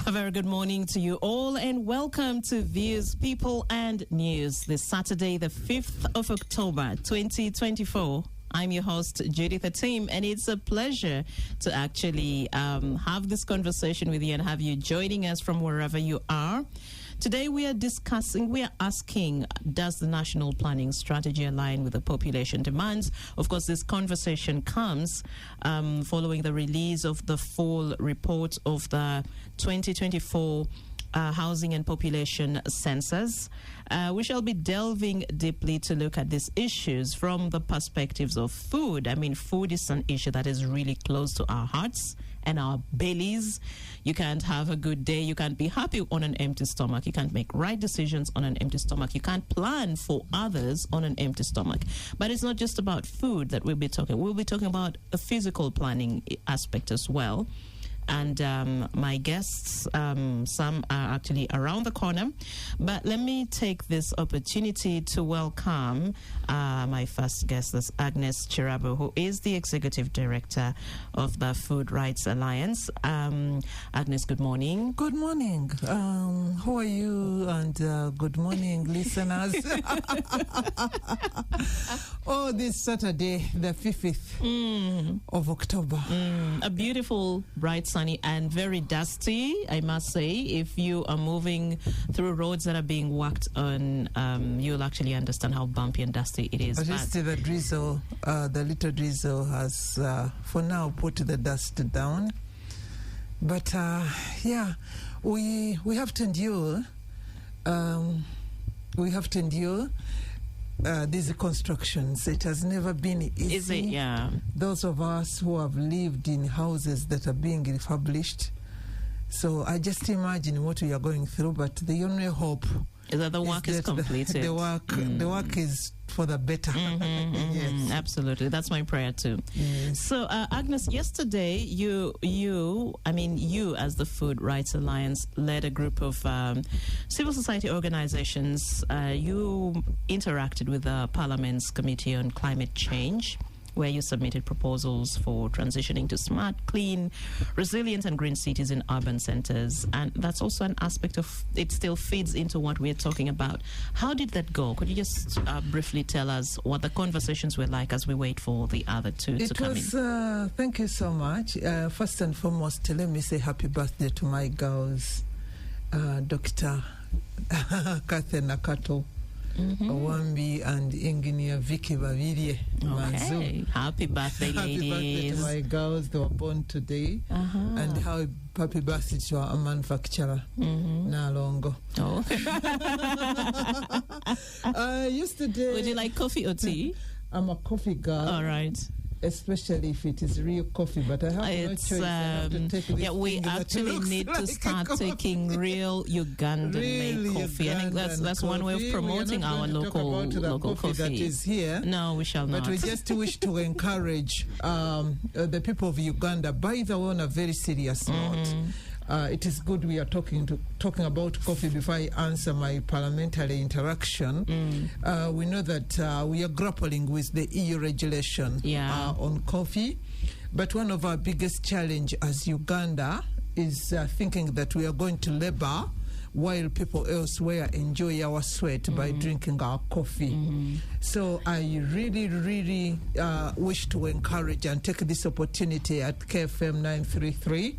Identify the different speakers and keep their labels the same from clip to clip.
Speaker 1: A very good morning to you all and welcome to Views, People and News this Saturday, the 5th of October, 2024. I'm your host, Judith Atim, and it's a pleasure to actually have this conversation with you and have you joining us from wherever you are. Today we are asking, does the national planning strategy align with the population demands? Of course, this conversation comes following the release of the full report of the 2024 housing and population census. We shall be delving deeply to look at these issues from the perspectives of food. I mean, food is an issue that is really close to our hearts and our bellies. You can't have a good day. You can't be happy on an empty stomach. You can't make right decisions on an empty stomach. You can't plan for others on an empty stomach. But it's not just about food that we'll be talking. We'll be talking about a physical planning aspect as well. And my guests, some are actually around the corner. But let me take this opportunity to welcome my first guest, that's Agnes Chirabo, who is the Executive Director of the Food Rights Alliance. Agnes, good morning.
Speaker 2: Good morning. How are you? And good morning, listeners. This Saturday, the 5th of October.
Speaker 1: A beautiful, bright, sunny and very dusty, I must say. If you are moving through roads that are being worked on, you'll actually understand how bumpy and dusty it is.
Speaker 2: But just the drizzle, the little drizzle has for now put the dust down. But we have to endure. We have to endure these constructions. It has never been easy.
Speaker 1: Is it? Yeah.
Speaker 2: Those of us who have lived in houses that are being refurbished. So I just imagine what we are going through, but the only hope
Speaker 1: is that the work is completed.
Speaker 2: The work is for the better.
Speaker 1: Yes. Absolutely. That's my prayer too.
Speaker 2: Yes.
Speaker 1: So, Agnes, yesterday you as the Food Rights Alliance led a group of civil society organizations. You interacted with the Parliament's Committee on Climate Change, where you submitted proposals for transitioning to smart, clean, resilient and green cities in urban centers. And that's also an aspect of, it still feeds into what we're talking about. How did that go? Could you just briefly tell us what the conversations were like as we wait for the other two to come in?
Speaker 2: Thank you so much. First and foremost, let me say happy birthday to my girls, Dr. Catherine Nakato, Owambi and Engineer Vicky Bavirie.
Speaker 1: Okay. Happy birthday, ladies.
Speaker 2: Happy birthday to my girls. They were born today. And happy birthday to our manufacturer, Nalongo. Yesterday...
Speaker 1: Would you like coffee or tea?
Speaker 2: I'm a coffee girl.
Speaker 1: All right.
Speaker 2: Especially if it is real coffee, but I have no choice. I have to take this
Speaker 1: we actually need to start taking real Ugandan-made coffee. I think that's one way of promoting our local coffee
Speaker 2: that is here.
Speaker 1: No, we shall not.
Speaker 2: But we just wish to encourage the people of Uganda. By the way, on a very serious note, it is good we are talking about coffee before I answer my parliamentary interaction. We know that we are grappling with the EU regulation on coffee, but one of our biggest challenge as Uganda is thinking that we are going to labor while people elsewhere enjoy our sweat by drinking our coffee. So I really, really wish to encourage and take this opportunity at KFM 933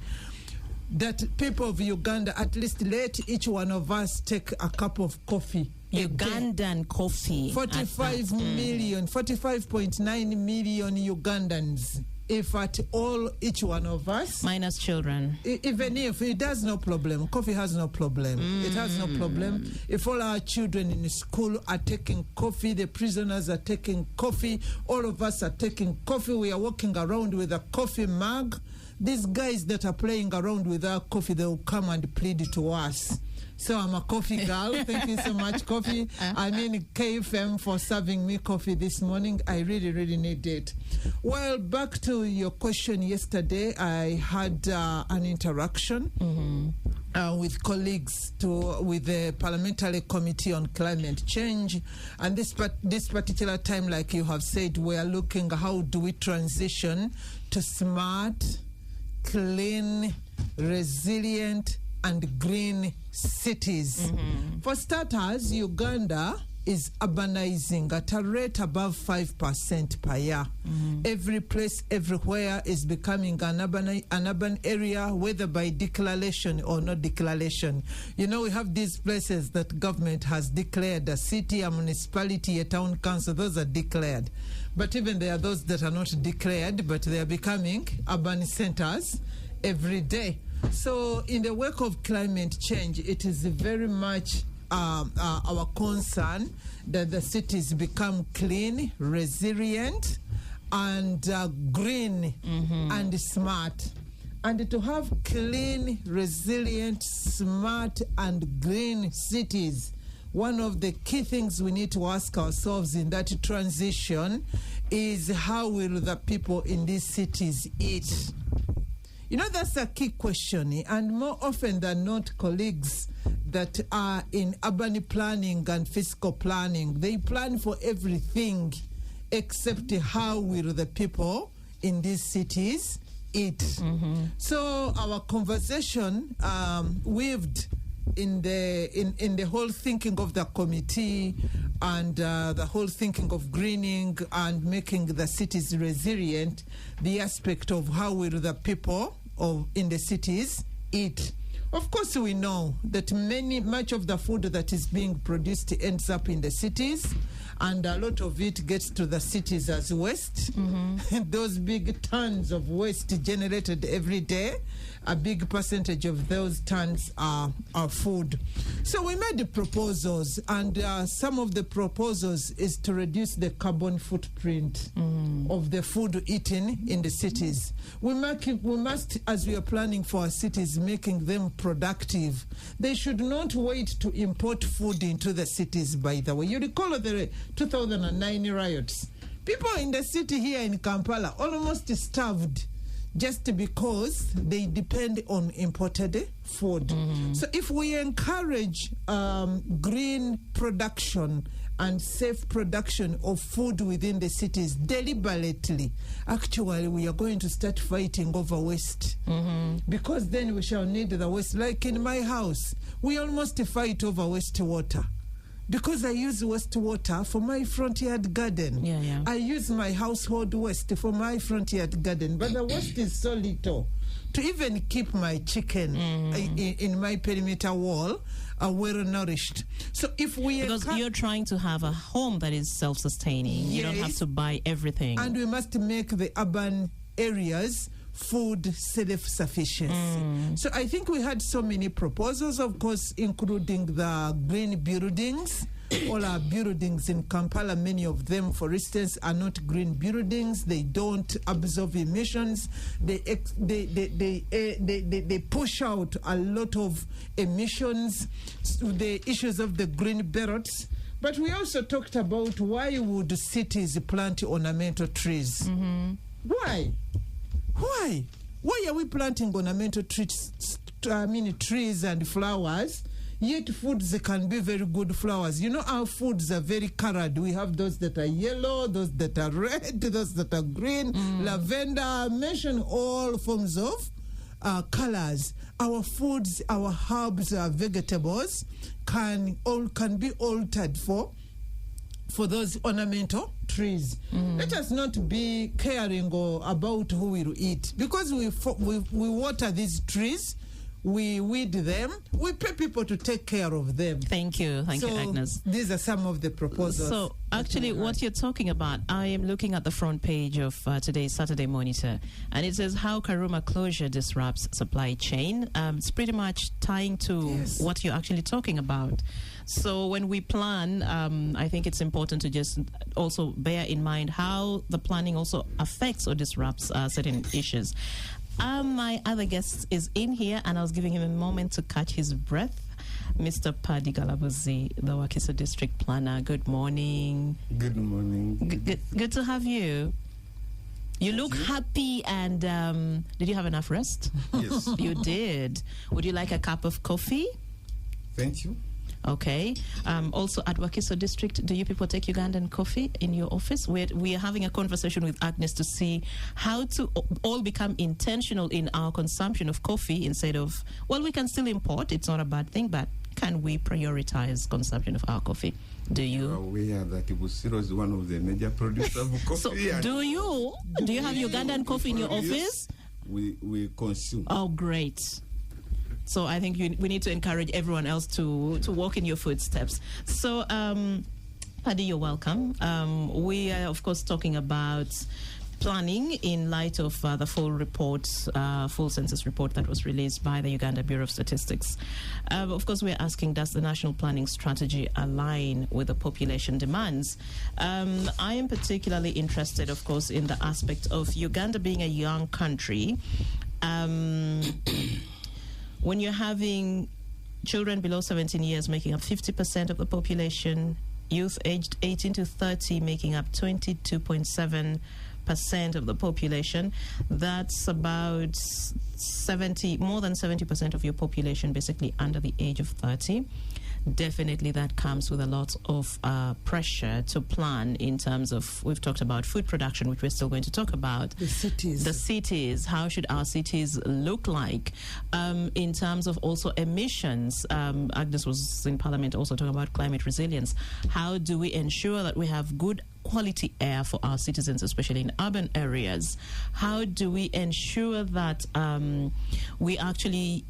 Speaker 2: that people of Uganda, at least let each one of us take a cup of coffee.
Speaker 1: Ugandan coffee.
Speaker 2: 45.9 million Ugandans. If at all, each one of us...
Speaker 1: Minus children.
Speaker 2: Even if it has no problem. Coffee has no problem. It has no problem. If all our children in school are taking coffee, the prisoners are taking coffee, all of us are taking coffee, we are walking around with a coffee mug. These guys that are playing around with our coffee, they will come and plead to us. So I'm a coffee girl. Thank you so much, coffee. I mean, KFM for serving me coffee this morning. I really, really need it. Well, back to your question yesterday, I had an interaction with colleagues with the Parliamentary Committee on Climate Change. And this particular time, like you have said, we are looking how do we transition to smart, clean, resilient, and green cities. For starters, Uganda is urbanizing at a rate above 5% per year. Every place, everywhere is becoming an urban area, whether by declaration or not declaration. You know, we have these places that government has declared a city, a municipality, a town council. Those are declared. But even there are those that are not declared, but they are becoming urban centers every day. So in the wake of climate change, it is very much our concern that the cities become clean, resilient, and green and smart. And to have clean, resilient, smart, and green cities, one of the key things we need to ask ourselves in that transition is, how will the people in these cities eat? You know, that's a key question. And more often than not, colleagues that are in urban planning and fiscal planning, they plan for everything except how will the people in these cities eat. So our conversation weaved in the whole thinking of the committee and the whole thinking of greening and making the cities resilient, the aspect of how will the people in the cities eat. Of course, we know that much of the food that is being produced ends up in the cities, and a lot of it gets to the cities as waste. Those big tons of waste generated every day, a big percentage of those tons are food. So we made the proposals, and some of the proposals is to reduce the carbon footprint of the food eaten in the cities. We must, as we are planning for our cities, making them productive. They should not wait to import food into the cities, by the way. You recall the 2009 riots. People in the city here in Kampala almost starved just because they depend on imported food. So if we encourage green production and safe production of food within the cities deliberately, actually we are going to start fighting over waste. Because then we shall need the waste. Like in my house, we almost fight over wastewater. Because I use wastewater for my front yard garden. I use my household waste for my front yard garden. But the waste is so little to even keep my chicken in my perimeter wall well nourished. So if we...
Speaker 1: Because you're trying to have a home that is self-sustaining. You don't have to buy everything.
Speaker 2: And we must make the urban areas food self-sufficiency. So I think we had so many proposals, of course, including the green buildings. All our buildings in Kampala, many of them, for instance, are not green buildings. They don't absorb emissions. They push out a lot of emissions. The issues of the green belts. But we also talked about, why would cities plant ornamental trees? Why? Why are we planting ornamental trees? Trees and flowers. Yet foods can be very good flowers. You know, our foods are very colored. We have those that are yellow, those that are red, those that are green, lavender. Mention all forms of colors. Our foods, our herbs, our vegetables can be altered for those ornamental trees. Let us not be caring about who will eat, because we water these trees, we weed them, we pay people to take care of them.
Speaker 1: Thank you, Agnes.
Speaker 2: These are some of the proposals.
Speaker 1: So actually what you're talking about, I am looking at the front page of today's Saturday Monitor, and it says how Karuma closure disrupts supply chain. It's pretty much tying to what you're actually talking about. So when we plan, I think it's important to just also bear in mind how the planning also affects or disrupts certain issues. My other guest is in here, and I was giving him a moment to catch his breath. Mr. Paddy Galabuzi, the Wakiso District Planner. Good morning.
Speaker 3: Good morning.
Speaker 1: Good to have you. You look happy, and did you have enough rest?
Speaker 3: Yes.
Speaker 1: You did. Would you like a cup of coffee?
Speaker 3: Thank you.
Speaker 1: Okay. Also at Wakiso District, do you people take Ugandan coffee in your office? We are having a conversation with Agnes to see how to all become intentional in our consumption of coffee instead of, well, we can still import. It's not a bad thing, but can we prioritize consumption of our coffee? Do you?
Speaker 3: Are aware that Busiro is one of the major producers of coffee.
Speaker 1: So do you have Ugandan coffee in your office?
Speaker 3: We consume.
Speaker 1: Oh, great. So I think we need to encourage everyone else to walk in your footsteps. So, Paddy, you're welcome. We are, of course, talking about planning in light of the full census report that was released by the Uganda Bureau of Statistics. Of course, we're asking, does the national planning strategy align with the population demands? I am particularly interested, of course, in the aspect of Uganda being a young country. When you're having children below 17 years making up 50% of the population, youth aged 18 to 30 making up 22.7% of the population, that's about more than 70% of your population basically under the age of 30. Definitely that comes with a lot of pressure to plan in terms of, we've talked about food production, which we're still going to talk about.
Speaker 2: The cities. How
Speaker 1: should our cities look like? In terms of also emissions, Agnes was in Parliament also talking about climate resilience. How do we ensure that we have good quality air for our citizens, especially in urban areas? How do we ensure that we actually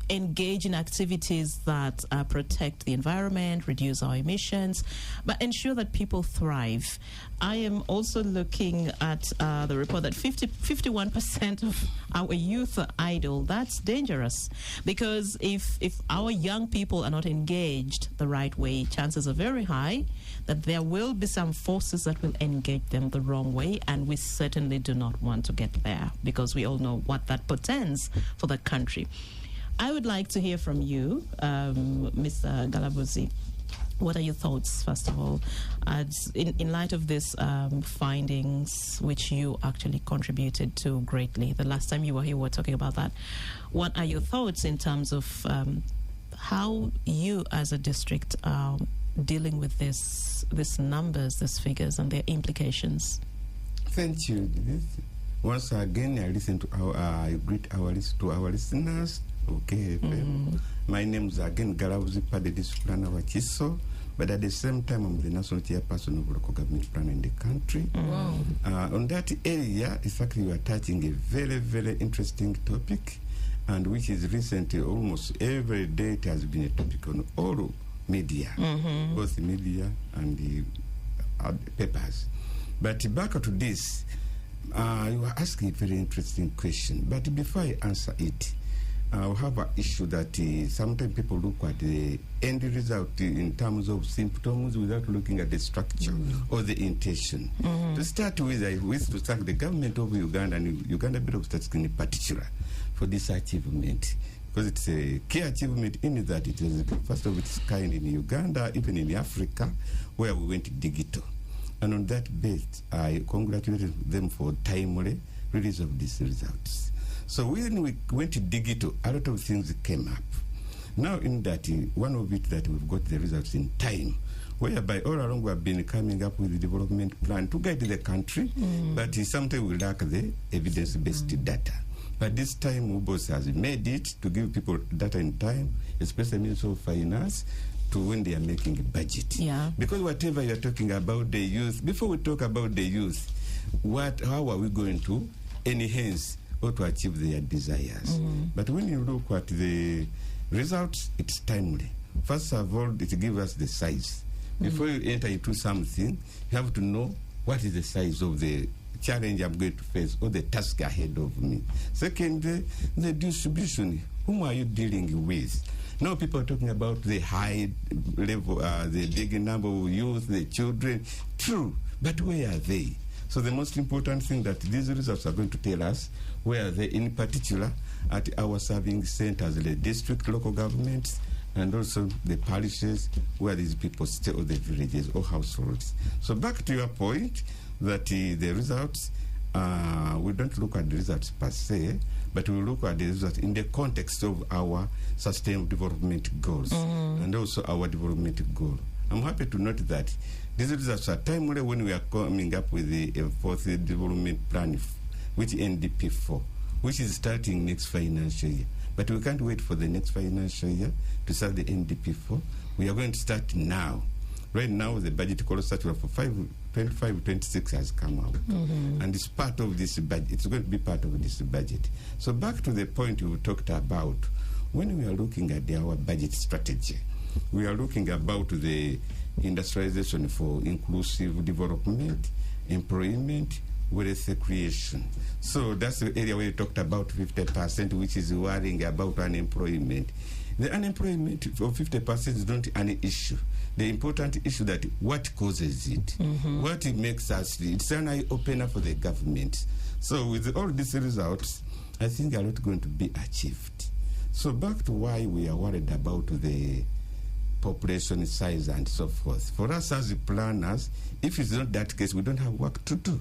Speaker 1: engage in activities that protect the environment, reduce our emissions, but ensure that people thrive? I am also looking at the report that 51% of our youth are idle. That's dangerous, because if our young people are not engaged the right way, chances are very high that there will be some forces that will engage them the wrong way, and we certainly do not want to get there, because we all know what that portends for the country. I would like to hear from you, Mr. Galabuzi. What are your thoughts, first of all, in light of these findings, which you actually contributed to greatly? The last time you were here, we were talking about that. What are your thoughts in terms of how you as a district are dealing with these numbers, these figures, and their implications?
Speaker 3: Thank you. Once again, I greet our listeners. Okay, my name is again Galabuzi Paddy, District Planner Wakiso, but at the same time I'm the national chairperson of local government plan in the country.
Speaker 2: Wow.
Speaker 3: On that area, in fact, you are touching a very, very interesting topic, and which is recently almost every day it has been a topic on all media, both the media and the papers. But back to this, you are asking a very interesting question, but before I answer it, I have an issue that sometimes people look at the end result in terms of symptoms without looking at the structure or the intention. To start with, I wish to thank the government of Uganda and Uganda Bureau of Statistics in particular for this achievement, because it's a key achievement in that it is the first of its kind in Uganda, even in Africa, where we went digital. And on that base, I congratulate them for timely release of these results. So when we went digital, a lot of things came up. Now in that, one of it that we've got the results in time, whereby all along we have been coming up with the development plan to guide the country, but sometimes we lack the evidence-based data. But this time, UBOS has made it to give people data in time, especially Ministry of Finance, to when they are making a budget.
Speaker 1: Yeah. Because
Speaker 3: whatever you're talking about the youth, before we talk about the youth, how are we going to enhance or to achieve their desires? But when you look at the results, it's timely. First of all, it gives us the size. Before you enter into something, you have to know what is the size of the challenge I'm going to face or the task ahead of me. Secondly, the distribution. Whom are you dealing with? Now people are talking about the high level, the big number of youth, the children. True, but where are they? So the most important thing that these results are going to tell us, where they, in particular, at our serving centers, the district, local governments, and also the parishes where these people stay, or the villages or households. So back to your point that the results, we don't look at the results per se, but we look at the results in the context of our sustainable development goals and also our development goal. I'm happy to note that these results are timely when we are coming up with the fourth development plan, which NDP4, which is starting next financial year. But we can't wait for the next financial year to start the NDP4. We are going to start now. Right now, the budget call circular for 25-26 has come out. And it's part of this budget. It's going to be part of this budget. So back to the point we talked about, when we are looking at our budget strategy, we are looking about the industrialization for inclusive development, employment, wealth creation. So that's the area where you talked about 50%, which is worrying about unemployment. The unemployment of 50% is not an issue. The important issue that what causes it, what it makes us, it's an eye-opener for the government. So with all these results, I think a lot going to be achieved. So back to why we are worried about the population size and so forth. For us as planners, if it's not that case, we don't have work to do.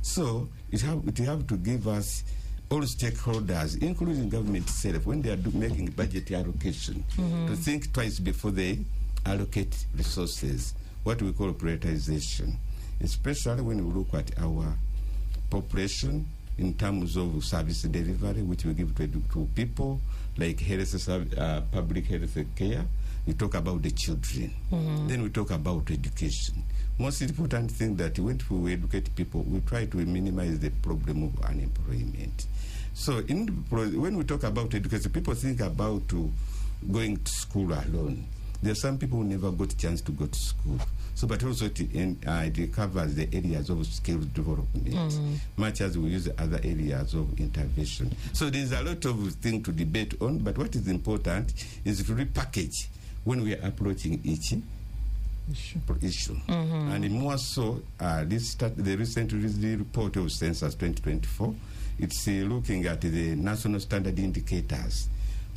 Speaker 3: So it have to give us all stakeholders, including government itself, when they are making budget allocation, to think twice before they allocate resources, what we call prioritization, especially when we look at our population in terms of service delivery, which we give to people, like public health care. We talk about the children. Then we talk about education. Most important thing that when we educate people, we try to minimize the problem of unemployment. So when we talk about education, people think about going to school alone. There are some people who never got a chance to go to school. So, but also it covers the areas of skills development, much as we use other areas of intervention. So there's a lot of things to debate on, but what is important is to repackage when we are approaching each issue. And more so, the recent report of Census 2024, it's looking at the national standard indicators.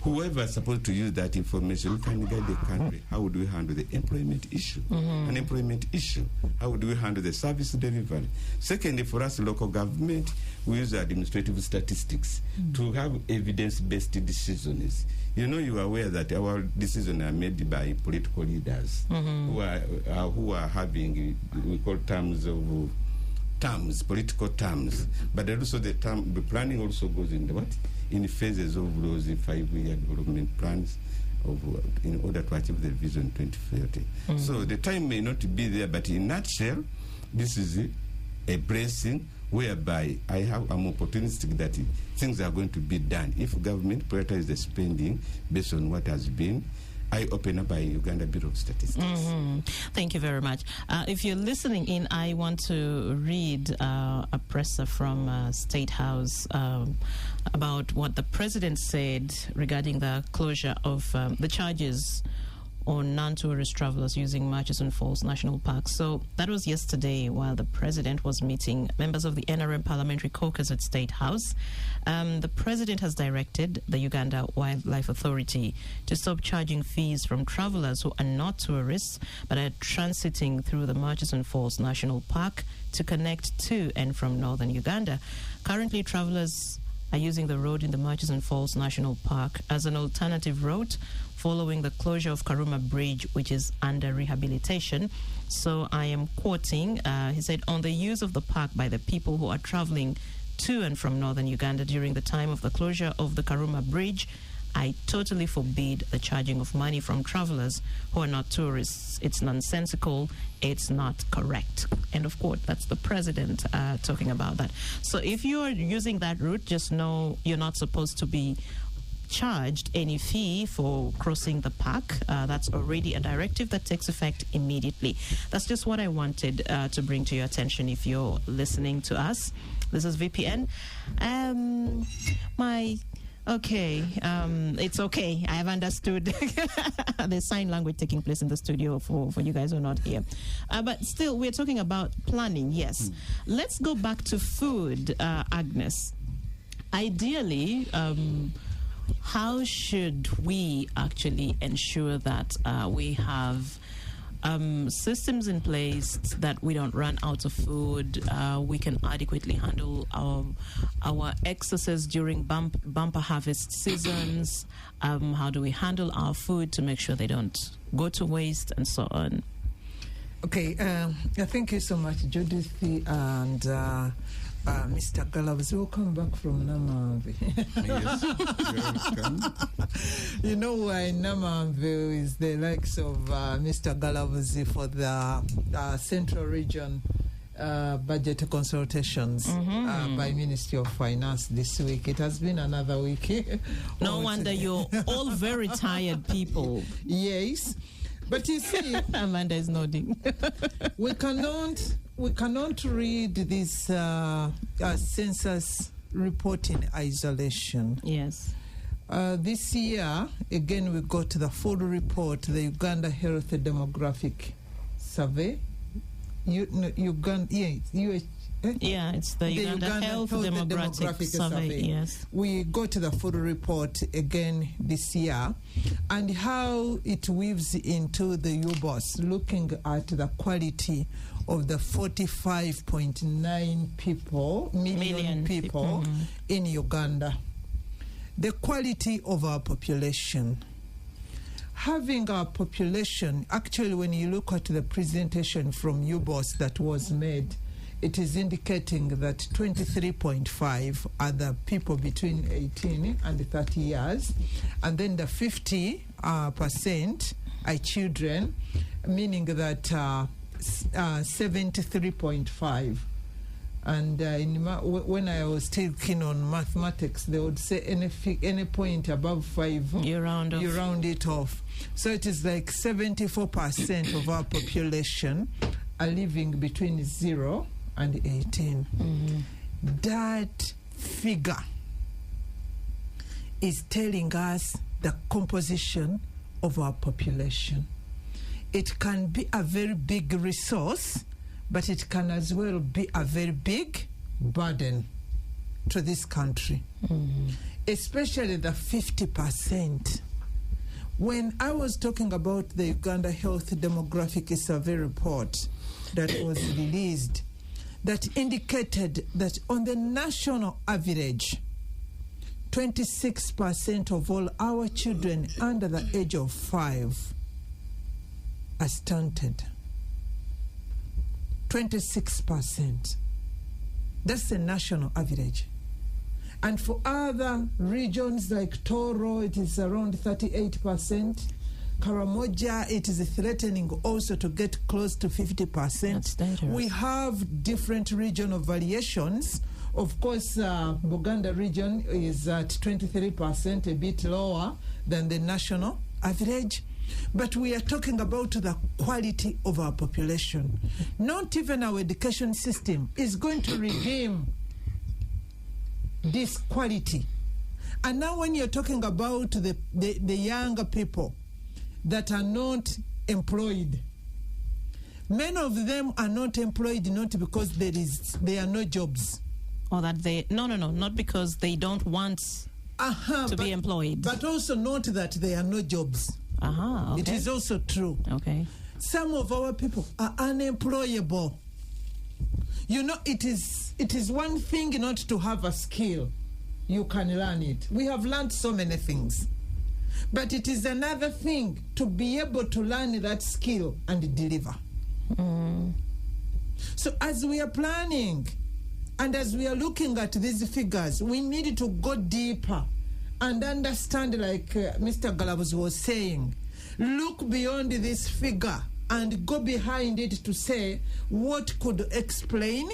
Speaker 3: Whoever is supposed to use that information can guide the country. How do we handle the employment issue? Unemployment issue. How do we handle the service delivery? Secondly, for us, local government, we use administrative statistics to have evidence-based decisions. You know, you are aware that our decisions are made by political leaders who are having, we call political terms. But also the planning also goes in in phases of those 5-year development plans in order to achieve the vision 2030. So the time may not be there, but in a nutshell, this is a blessing whereby I'm opportunistic that things are going to be done. If government prioritizes the spending based on what has been eye-opener by Uganda Bureau of Statistics.
Speaker 1: Thank you very much. If you're listening in, I want to read a presser from State House about what the president said regarding the closure of the charges on non-tourist travelers using Murchison Falls National Park. So that was yesterday while the president was meeting members of the NRM Parliamentary Caucus at State House. The president has directed the Uganda Wildlife Authority to stop charging fees from travelers who are not tourists but are transiting through the Murchison Falls National Park to connect to and from northern Uganda. Currently, travelers are using the road in the Murchison Falls National Park as an alternative route following the closure of Karuma Bridge, which is under rehabilitation. So I am quoting, he said, on the use of the park by the people who are traveling to and from northern Uganda during the time of the closure of the Karuma Bridge, I totally forbid the charging of money from travelers who are not tourists. It's nonsensical. It's not correct. End of quote. That's the president talking about that. So if you're using that route, just know you're not supposed to be charged any fee for crossing the park. That's already a directive that takes effect immediately. That's just what I wanted to bring to your attention if you're listening to us. This is VPN. Okay, it's okay. I have understood. There's sign language taking place in the studio for you guys who are not here. But still, we're talking about planning, yes. Let's go back to food, Agnes. Ideally, how should we actually ensure that we have systems in place that we don't run out of food. We can adequately handle our excesses during bumper harvest seasons. How do we handle our food to make sure they don't go to waste and so on?
Speaker 2: Okay, thank you so much, Judith and Mr. Galavs. Welcome back from Namamve.
Speaker 3: Yes, welcome.
Speaker 2: You know why Namamve is the likes of Mr. Galavs for the Central Region budget consultations by Ministry of Finance this week. It has been another week.
Speaker 1: No wonder you're all very tired people.
Speaker 2: Yes. But you see,
Speaker 1: Amanda is nodding.
Speaker 2: we cannot read this census report in isolation.
Speaker 1: Yes.
Speaker 2: This year, again, we got the full report, the Uganda Health Demographic Survey.
Speaker 1: Yeah, it's the Uganda Health Demographic Survey. Yes.
Speaker 2: We got the full report again this year, and how it weaves into the UBOS, looking at the quality of the 45.9 million people in Uganda. The quality of our population. Having our population, actually, when you look at the presentation from UBOS that was made, it is indicating that 23.5 are the people between 18 and 30 years, and then the 50% are children, meaning that 73.5. And when I was still keen on mathematics, they would say any point above 5,
Speaker 1: you round
Speaker 2: it off. So it is like 74% of our population are living between 0 and 18. That figure is telling us the composition of our population. It can be a very big resource, but it can as well be a very big burden to this country, especially the 50%. When I was talking about the Uganda Health Demographic Survey report that was released, that indicated that on the national average, 26% of all our children under the age of 5 are stunted. 26%. That's the national average. And for other regions like Toro, it is around 38%. Karamoja, it is threatening also to get close to 50%.
Speaker 1: That's dangerous.
Speaker 2: We have different regional variations. Of course, Buganda region is at 23%, a bit lower than the national average. But we are talking about the quality of our population. Not even our education system is going to redeem this quality. And now when you're talking about the younger people that are not employed, many of them are not employed not because there are no jobs.
Speaker 1: Or that not because they don't want to be employed.
Speaker 2: But also not that there are no jobs.
Speaker 1: Okay.
Speaker 2: It is also true.
Speaker 1: Okay.
Speaker 2: Some of our people are unemployable. You know, it is one thing not to have a skill. You can learn it. We have learned so many things. But it is another thing to be able to learn that skill and deliver. So as we are planning and as we are looking at these figures, we need to go deeper and understand, like Mr. Galavs was saying, look beyond this figure and go behind it to say what could explain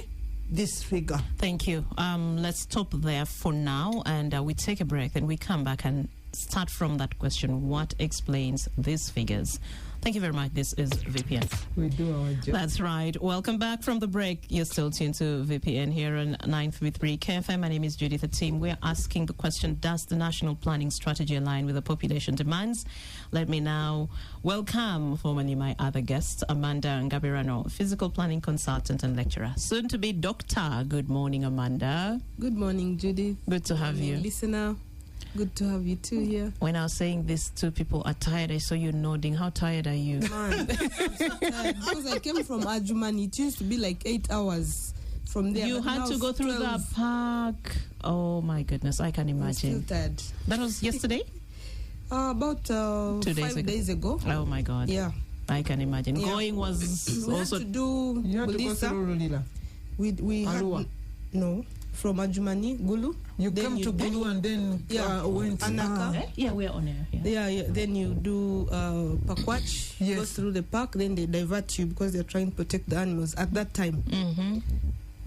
Speaker 2: this figure.
Speaker 1: Thank you. Let's stop there for now, and we take a break, and we come back and start from that question: what explains these figures? Thank you very much. This is VPN.
Speaker 2: We do our job.
Speaker 1: That's right. Welcome back from the break. You're still tuned to VPN here on 933 KFM. My name is Judith Team. We're asking the question, does the national planning strategy align with the population demands? Let me now welcome formerly my other guest, Amanda Ngabirano, physical planning consultant and lecturer. Soon to be doctor. Good morning, Amanda.
Speaker 4: Good morning, Judith.
Speaker 1: Good to have you.
Speaker 4: Listener. Good to have you too here.
Speaker 1: When I was saying these two people are tired, I saw you nodding. How tired are you?
Speaker 4: Man, I'm so tired because I came from Adjumani. It used to be like 8 hours from there.
Speaker 1: You had to go through
Speaker 4: 12.
Speaker 1: the park. Oh my goodness, I can
Speaker 4: I'm
Speaker 1: imagine.
Speaker 4: still tired.
Speaker 1: That was yesterday?
Speaker 4: About 5 days ago.
Speaker 1: Oh my God.
Speaker 4: Yeah.
Speaker 1: I can imagine.
Speaker 4: Yeah.
Speaker 1: Going was
Speaker 4: We
Speaker 1: also...
Speaker 4: had to do
Speaker 2: You had to go
Speaker 4: Bulisa.
Speaker 2: through Lulila.
Speaker 4: We had
Speaker 2: Arua.
Speaker 4: no from Adjumani, Gulu.
Speaker 2: You
Speaker 4: Then
Speaker 2: come to Gulu and then
Speaker 4: Yeah.
Speaker 2: went
Speaker 4: Anaka.
Speaker 1: Eh? Yeah, we're on air. Yeah.
Speaker 4: Yeah. Then you do Pakwach. You go
Speaker 2: Yes.
Speaker 4: through the park. Then they divert you because they're trying to protect the animals. At that time,
Speaker 1: Mm-hmm.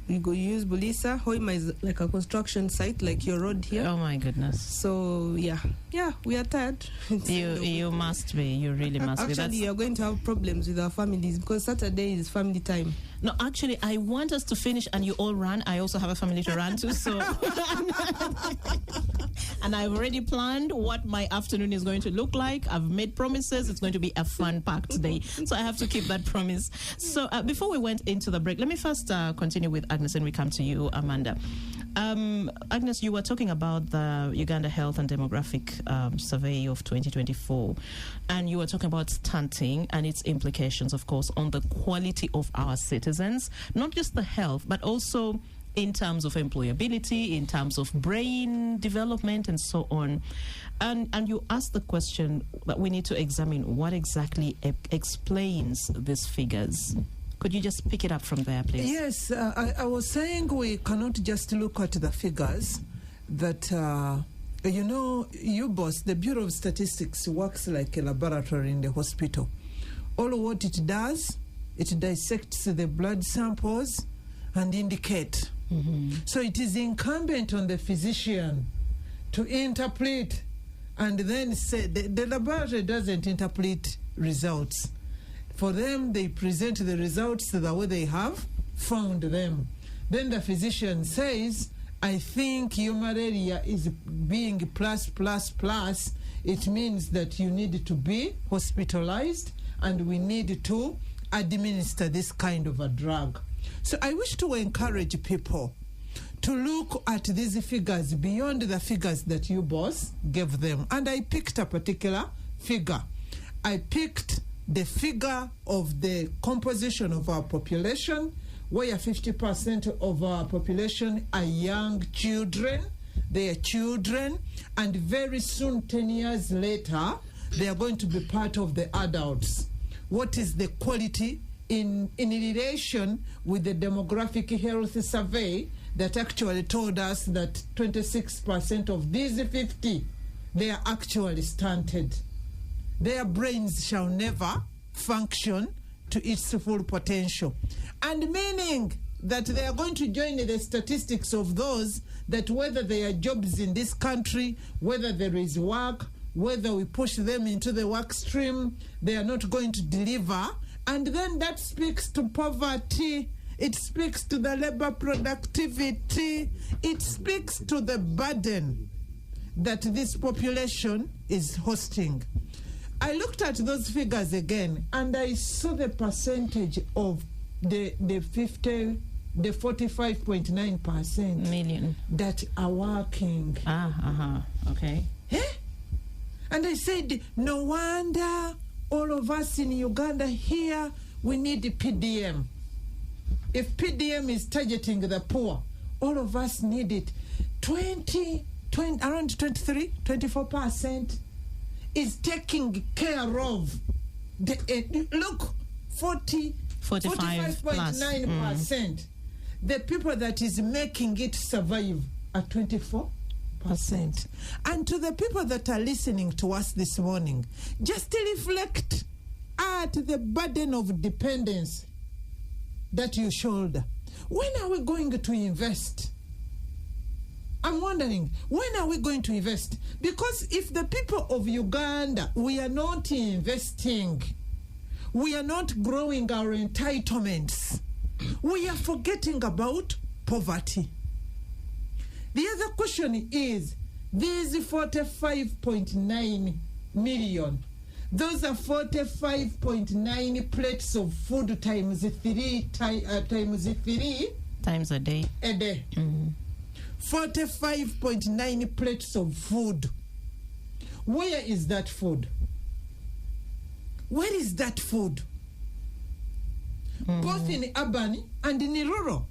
Speaker 4: you go use Bulisa. Hoima is like a construction site, like your road here.
Speaker 1: Oh my goodness.
Speaker 4: So yeah, we are tired.
Speaker 1: You must be. You really must be.
Speaker 4: Actually, you're going to have problems with our families because Saturday is family time.
Speaker 1: No, actually, I want us to finish and you all run. I also have a family to run to, so... And I've already planned what my afternoon is going to look like. I've made promises. It's going to be a fun packed day. So I have to keep that promise. So before we went into the break, let me first continue with Agnes and we come to you, Amanda. Agnes, you were talking about the Uganda Health and Demographic Survey of 2024, and you were talking about stunting and its implications, of course, on the quality of our citizens, not just the health, but also in terms of employability, in terms of brain development, and so on. And you asked the question that we need to examine what exactly explains these figures. Could you just pick it up from there, please?
Speaker 2: Yes, I was saying we cannot just look at the figures that, UBOS, the Bureau of Statistics, works like a laboratory in the hospital. All what it does, it dissects the blood samples and indicate.
Speaker 1: Mm-hmm.
Speaker 2: So it is incumbent on the physician to interpret and then say, the laboratory doesn't interpret results. For them, they present the results the way they have found them. Then the physician says, I think your malaria is being plus. It means that you need to be hospitalized and we need to administer this kind of a drug. So I wish to encourage people to look at these figures beyond the figures that you boss gave them. And I picked a particular figure. I picked the figure of the composition of our population, where 50% of our population are young children. They are children, and very soon, 10 years later, they are going to be part of the adults. What is the quality in relation with the demographic health survey that actually told us that 26% of these 50, they are actually stunted. Their brains shall never function to its full potential. And meaning that they are going to join the statistics of those that whether there are jobs in this country, whether there is work, whether we push them into the work stream, they are not going to deliver. And then that speaks to poverty. It speaks to the labor productivity. It speaks to the burden that this population is hosting. I looked at those figures again, and I saw the percentage of the 45.9%
Speaker 1: million
Speaker 2: that are working.
Speaker 1: Okay.
Speaker 2: Eh? And I said, no wonder all of us in Uganda here, we need PDM. If PDM is targeting the poor, all of us need it. Around 24% is taking care of the 45.9%. The people that is making it survive are 24%. And to the people that are listening to us this morning, just reflect at the burden of dependence that you shoulder. When are we going to invest? I'm wondering, when are we going to invest? Because if the people of Uganda, we are not investing, we are not growing our entitlements, we are forgetting about poverty. The other question is, these 45.9 million, those are 45.9 plates of food times 3
Speaker 1: times a day.
Speaker 2: A day.
Speaker 1: Mm-hmm.
Speaker 2: 45.9 plates of food. Where is that food? Where is that food? Both in urban and in rural.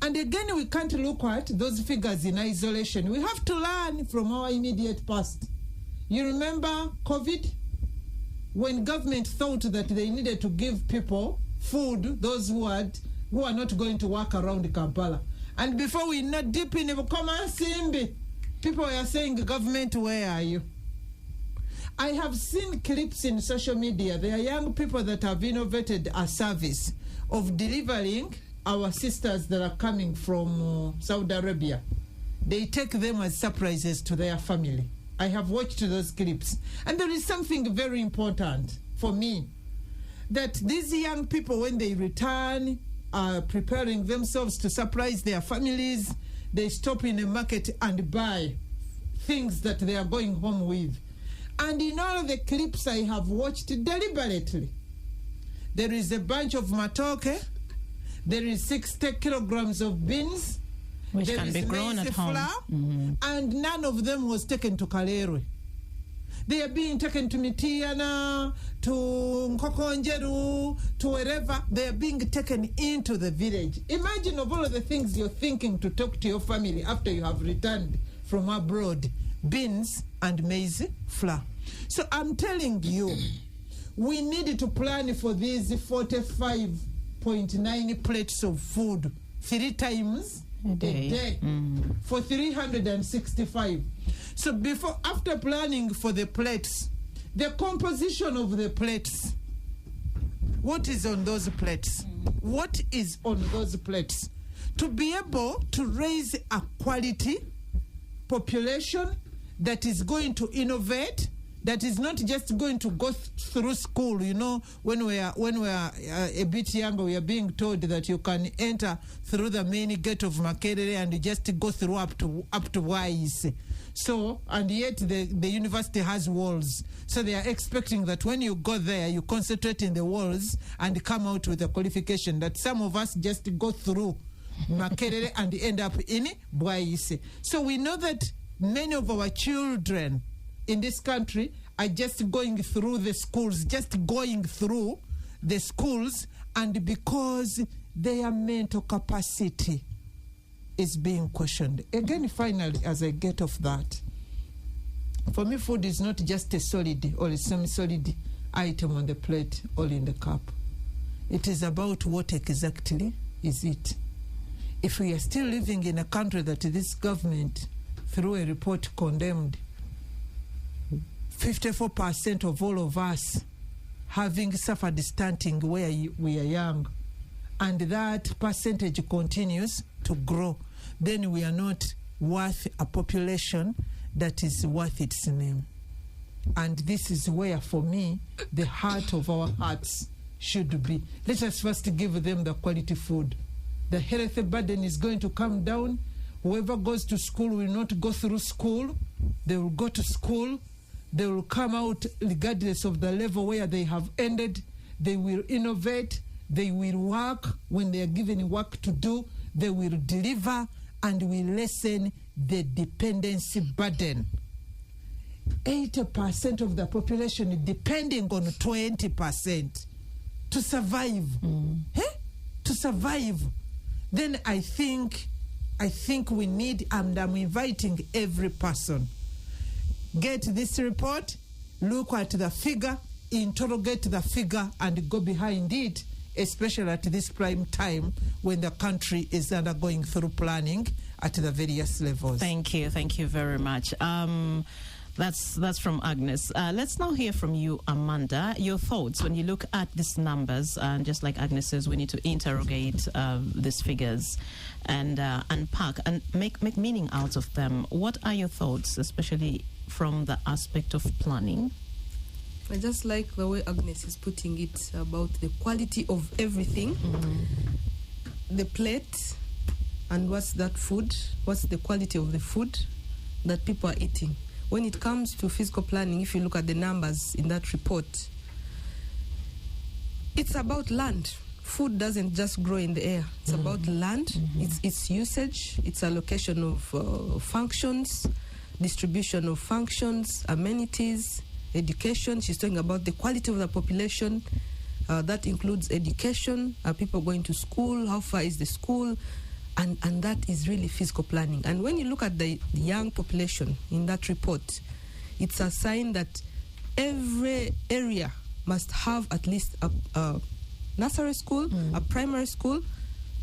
Speaker 2: And again, we can't look at those figures in isolation. We have to learn from our immediate past. You remember COVID? When government thought that they needed to give people food, those who are not going to work around Kampala. And before we not deep in Simbi, people were saying, government, where are you? I have seen clips in social media. There are young people that have innovated a service of delivering our sisters that are coming from Saudi Arabia. They take them as surprises to their family. I have watched those clips. And there is something very important for me, that these young people, when they return, are preparing themselves to surprise their families. They stop in the market and buy things that they are going home with. And in all the clips I have watched deliberately, there is a bunch of matoke, there is 60 kilograms of beans,
Speaker 1: which can be grown at home,
Speaker 2: flour, and none of them was taken to Kalerwe. They are being taken to Mitiana, to Nkokonjeru, to wherever. They are being taken into the village. Imagine of all of the things you're thinking to talk to your family after you have returned from abroad. Beans and maize flour. So I'm telling you, we need to plan for these 45.9 plates of food 3 times a day for 365. So after planning for the plates, the composition of the plates, what is on those plates? What is on those plates? To be able to raise a quality population that is going to innovate, that is not just going to go through school. You know, when we are a bit younger, we are being told that you can enter through the main gate of Makerere and you just go through up to Wise. So, and yet the university has walls. So they are expecting that when you go there, you concentrate in the walls and come out with a qualification, that some of us just go through Makerere and end up in Bwaise. So we know that many of our children in this country are just going through the schools, and because their mental capacity is being questioned. Again, finally, as I get off that, for me, food is not just a solid or a semi-solid item on the plate or in the cup. It is about what exactly is it. If we are still living in a country that this government, through a report, condemned 54% of all of us having suffered stunting where we are young, and that percentage continues to grow, then we are not worth a population that is worth its name. And this is where, for me, the heart of our hearts should be. Let us first give them the quality food. The health burden is going to come down. Whoever goes to school will not go through school. They will go to school. They will come out regardless of the level where they have ended. They will innovate. They will work when they are given work to do. They will deliver and will lessen the dependency burden. 80% of the population depending on 20% to survive. To survive. Then I think we need, and I'm inviting every person, get this report, look at the figure, interrogate the figure, and go behind it, especially at this prime time when the country is undergoing through planning at the various levels.
Speaker 1: Thank you very much. That's from Agnes. Let's now hear from you, Amanda. Your thoughts when you look at these numbers, and just like Agnes says, we need to interrogate these figures and unpack and make meaning out of them. What are your thoughts, especially from the aspect of planning?
Speaker 4: I just like the way Agnes is putting it about the quality of everything, the plate, and what's that food, what's the quality of the food that people are eating. When it comes to physical planning, if you look at the numbers in that report, it's about land. food doesn't just grow in the air. It's about land, its usage, its allocation of functions, distribution of functions, amenities, education. She's talking about the quality of the population. That includes education. Are people going to school? How far is the school? And that is really physical planning. And when you look at the young population in that report, it's a sign that every area must have at least a nursery school, a primary school,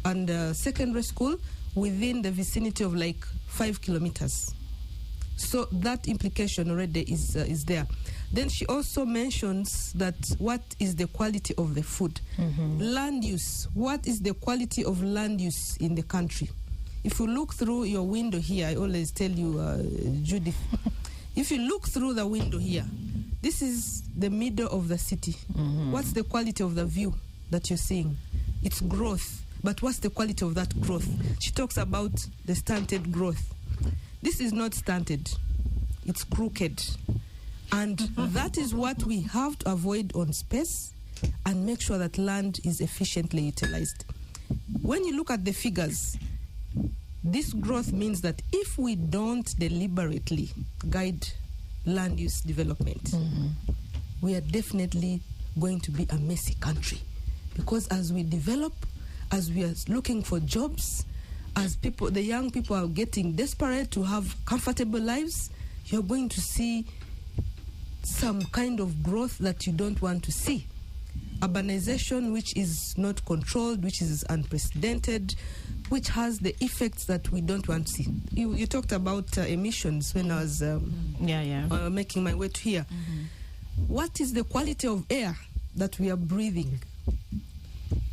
Speaker 4: and a secondary school within the vicinity of like 5 kilometers. So that implication already is there. Then she also mentions that what is the quality of the food? Land use. What is the quality of land use in the country? If you look through your window here, I always tell you, Judith, if you look through the window here, this is the middle of the city. What's the quality of the view that you're seeing? It's growth. But what's the quality of that growth? She talks about the stunted growth. This is not stunted. It's crooked. And that is what we have to avoid on space and make sure that land is efficiently utilized. When you look at the figures, this growth means that if we don't deliberately guide land use development, we are definitely going to be a messy country. Because as we develop, as we are looking for jobs, as people, the young people are getting desperate to have comfortable lives, you're going to see some kind of growth that you don't want to see. Urbanization, which is not controlled, which is unprecedented, which has the effects that we don't want to see. You talked about emissions when I was making my way to here. What is the quality of air that we are breathing?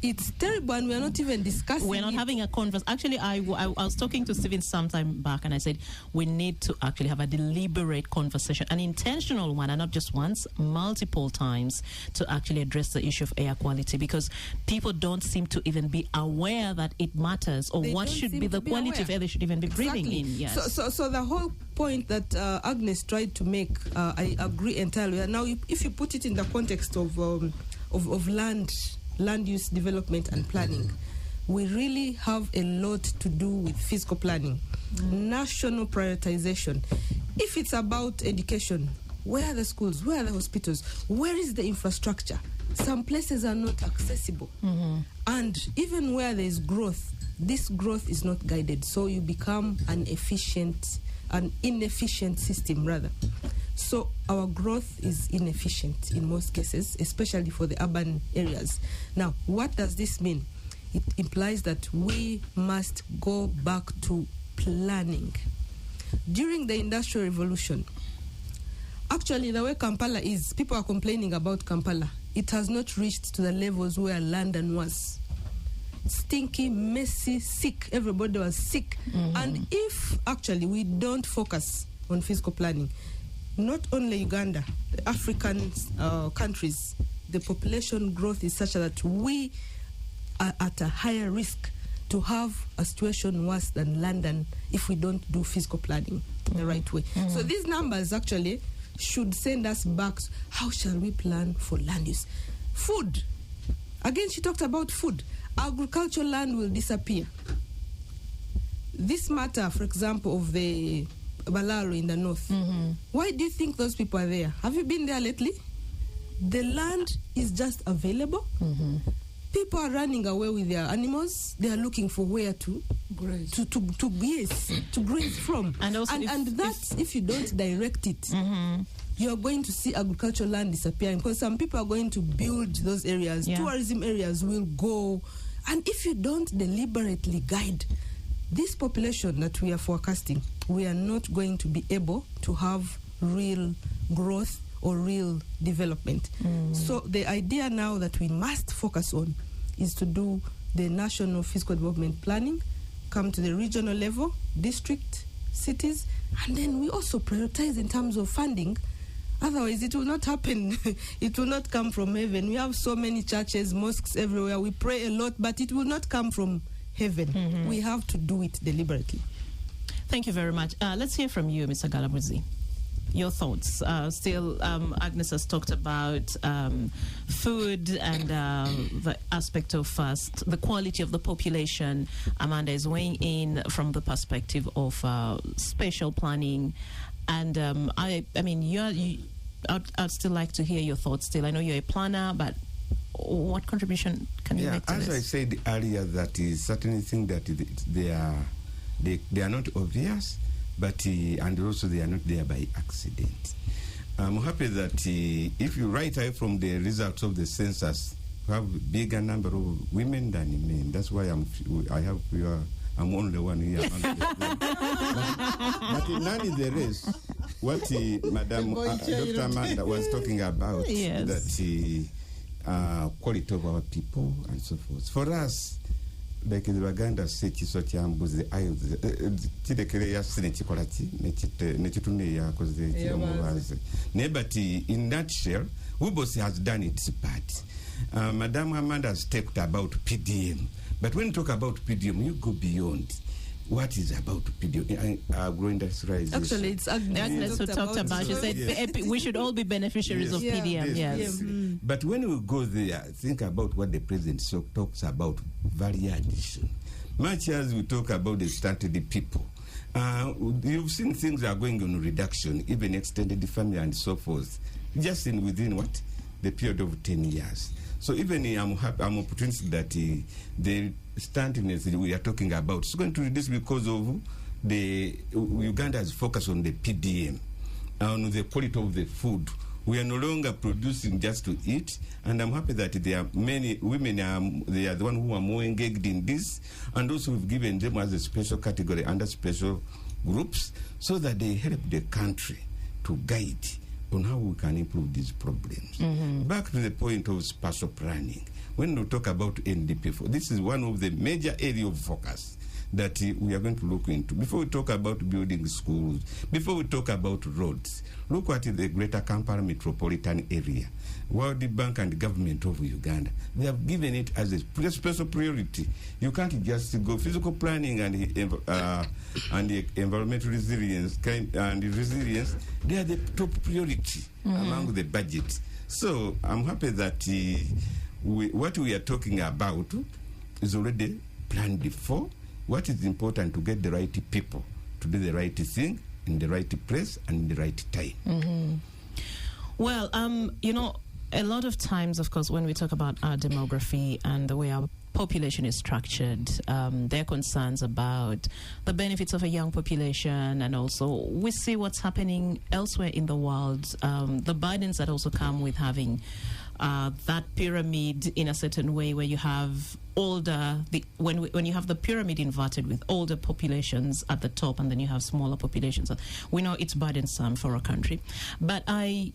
Speaker 4: It's terrible, and we're not even discussing.
Speaker 1: We're not having a conference. Actually, I was talking to Stephen some time back, and I said we need to actually have a deliberate conversation, an intentional one, and not just once, multiple times, to actually address the issue of air quality, because people don't seem to even be aware that it matters, or what should be the quality of air they should even be breathing in. Yes.
Speaker 4: So the whole point that Agnes tried to make, I agree entirely. Now, if you put it in the context of land use development and planning, we really have a lot to do with physical planning, national prioritization. If it's about education, where are the schools, where are the hospitals, where is the infrastructure? Some places are not accessible. And even where there is growth, this growth is not guided, so you become an inefficient system rather. So our growth is inefficient in most cases, especially for the urban areas. Now, what does this mean? It implies that we must go back to planning. During the Industrial Revolution, actually the way Kampala is, people are complaining about Kampala. It has not reached to the levels where London was. Stinky, messy, sick. Everybody was sick. And if actually we don't focus on physical planning, not only Uganda, the African countries, the population growth is such that we are at a higher risk to have a situation worse than London if we don't do physical planning the right way. So these numbers actually should send us back. How shall we plan for land use? Food. Again, she talked about food. Agricultural land will disappear. This matter, for example, of the Balaro in the north. Why do you think those people are there? Have you been there lately? The land is just available. People are running away with their animals. They are looking for where to graze, to graze from. And also, if you don't direct it, you're going to see agricultural land disappearing, because some people are going to build those areas. Tourism areas will go, and if you don't deliberately guide this population that we are forecasting, we are not going to be able to have real growth or real development. So the idea now that we must focus on is to do the national physical development planning, come to the regional level, district, cities, and then we also prioritize in terms of funding. Otherwise, it will not happen. It will not come from heaven. We have so many churches, mosques everywhere. We pray a lot, but it will not come from heaven. We have to do it deliberately.
Speaker 1: Thank you very much. Let's hear from you, Mr. Galabuzi. your thoughts. Still, Agnes has talked about food and the aspect of the quality of the population. Amanda is weighing in from the perspective of spatial planning. And I'd still like to hear your thoughts still. I know you're a planner, but what contribution can you make to
Speaker 3: as
Speaker 1: this?
Speaker 3: I said earlier, that is certainly thing that they are not obvious, but and also they are not there by accident. I'm happy that if you write out from the results of the census, you have a bigger number of women than men. That's why I'm only one here. But none is the rest. What Madam Dr. Amanda was talking about,
Speaker 1: yes,
Speaker 3: that quality of our people and so forth. For us, like the Uganda say, chisotyambuzi chidekere yasine chikolati nechitune yakoze chiromubaze. But in nutshell, Ubos has done its part. Madam Amanda has talked about PDM, but when you talk about PDM, you go beyond. What is about PDM? Agro-industrialization.
Speaker 4: Actually, it's
Speaker 1: Agnes who talked about. She said we should all be beneficiaries of PDM. Yes.
Speaker 3: But when we go there, think about what the president talks about: value addition. Much as we talk about the stunted people, you've seen things are going on reduction, even extended family and so forth, just within what the period of 10 years. So even I'm optimistic that the stuntiness we are talking about is going to reduce because of the Uganda's focus on the PDM, on the quality of the food. We are no longer producing just to eat, and I'm happy that there are many women. They are the ones who are more engaged in this, and also we've given them as a special category under special groups, so that they help the country to guide on how we can improve these problems. Back to the point of spatial planning. When we talk about NDP4, this is one of the major areas of focus that we are going to look into. Before we talk about building schools, before we talk about roads, look at the Greater Kampala metropolitan area. World Bank and the government of Uganda, they have given it as a special priority. You can't just go physical planning and environmental resilience and resilience. They are the top priority among the budget. So I'm happy that what we are talking about is already planned before. What is important to get the right people to do the right thing in the right place and in the right time.
Speaker 1: Well, a lot of times, of course, when we talk about our demography and the way our population is structured, there are concerns about the benefits of a young population, and also we see what's happening elsewhere in the world, the burdens that also come with having that pyramid in a certain way, where you have older, when you have the pyramid inverted with older populations at the top and then you have smaller populations. We know it's burdensome for a country. But I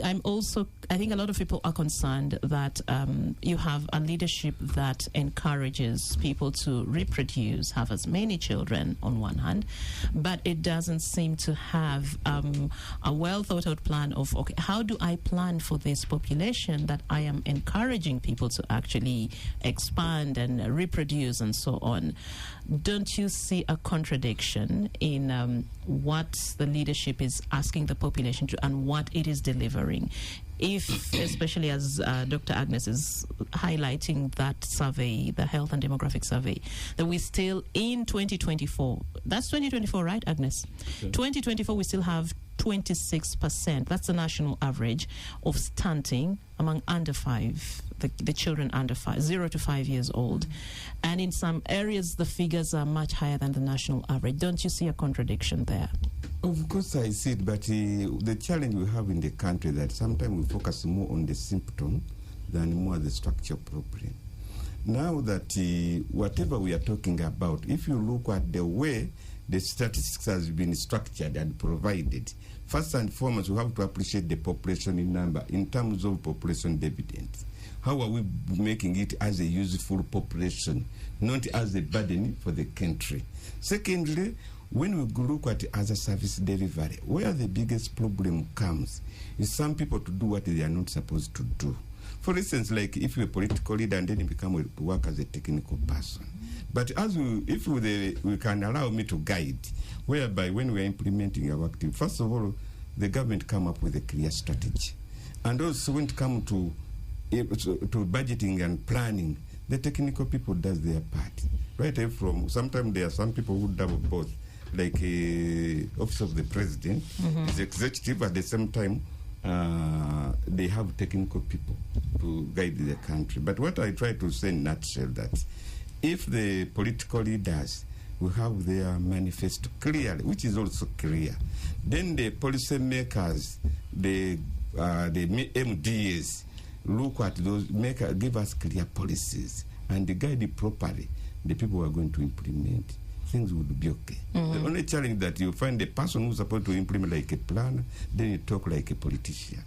Speaker 1: think a lot of people are concerned that you have a leadership that encourages people to reproduce, have as many children on one hand, but it doesn't seem to have a well thought out plan of, okay, how do I plan for this population that I am encouraging people to actually expand and reproduce and so on? Don't you see a contradiction in what the leadership is asking the population to and what it is delivering? If, especially as Dr. Agnes is highlighting that survey, the health and demographic survey, that we still in 2024, that's 2024, right, Agnes? Okay. 2024, we still have 26%, that's the national average, of stunting among under 5, the children under 0 to 5 years old. And in some areas, the figures are much higher than the national average. Don't you see a contradiction there?
Speaker 3: Of course I see it, but the challenge we have in the country that sometimes we focus more on the symptom than more the structural problem. Now that whatever we are talking about, if you look at the way the statistics has been structured and provided, first and foremost, we have to appreciate the population in number in terms of population dividends. How are we making it as a useful population, not as a burden for the country? Secondly, when we look at other service delivery, where the biggest problem comes is some people to do what they are not supposed to do. For instance, like if you're a political leader and then you become to work as a technical person. But if we can allow me to guide, whereby when we are implementing our activity, first of all, the government come up with a clear strategy. And also when it comes to budgeting and planning, the technical people does their part. Right from, sometimes there are some people who double both, like Office of the President, is executive, at the same time they have technical people to guide the country. But what I try to say in a nutshell, that if the political leaders will have their manifesto clearly, which is also clear, then the policy makers, the MDAs, look at those, give us clear policies and guide it properly. The people who are going to implement, things would be okay. The only challenge that you find the person who's supposed to implement like a planner, then you talk like a politician.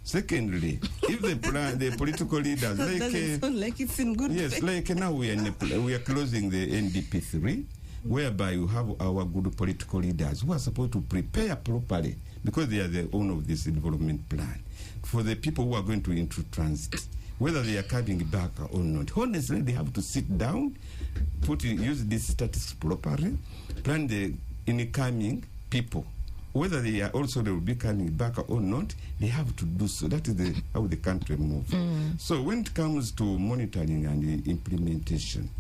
Speaker 3: Secondly, if the political leaders,
Speaker 4: that doesn't sound like it's in good
Speaker 3: yes,
Speaker 4: faith.
Speaker 3: like now we are closing the NDP3, whereby you have our good political leaders who are supposed to prepare properly, because they are the owner of this development plan, for the people who are going to into transit, whether they are coming back or not. Honestly, they have to sit down, use these statistics properly, plan the incoming people. Whether they will be coming back or not, they have to do so. That is how the country moves. So when it comes to monitoring and the implementation,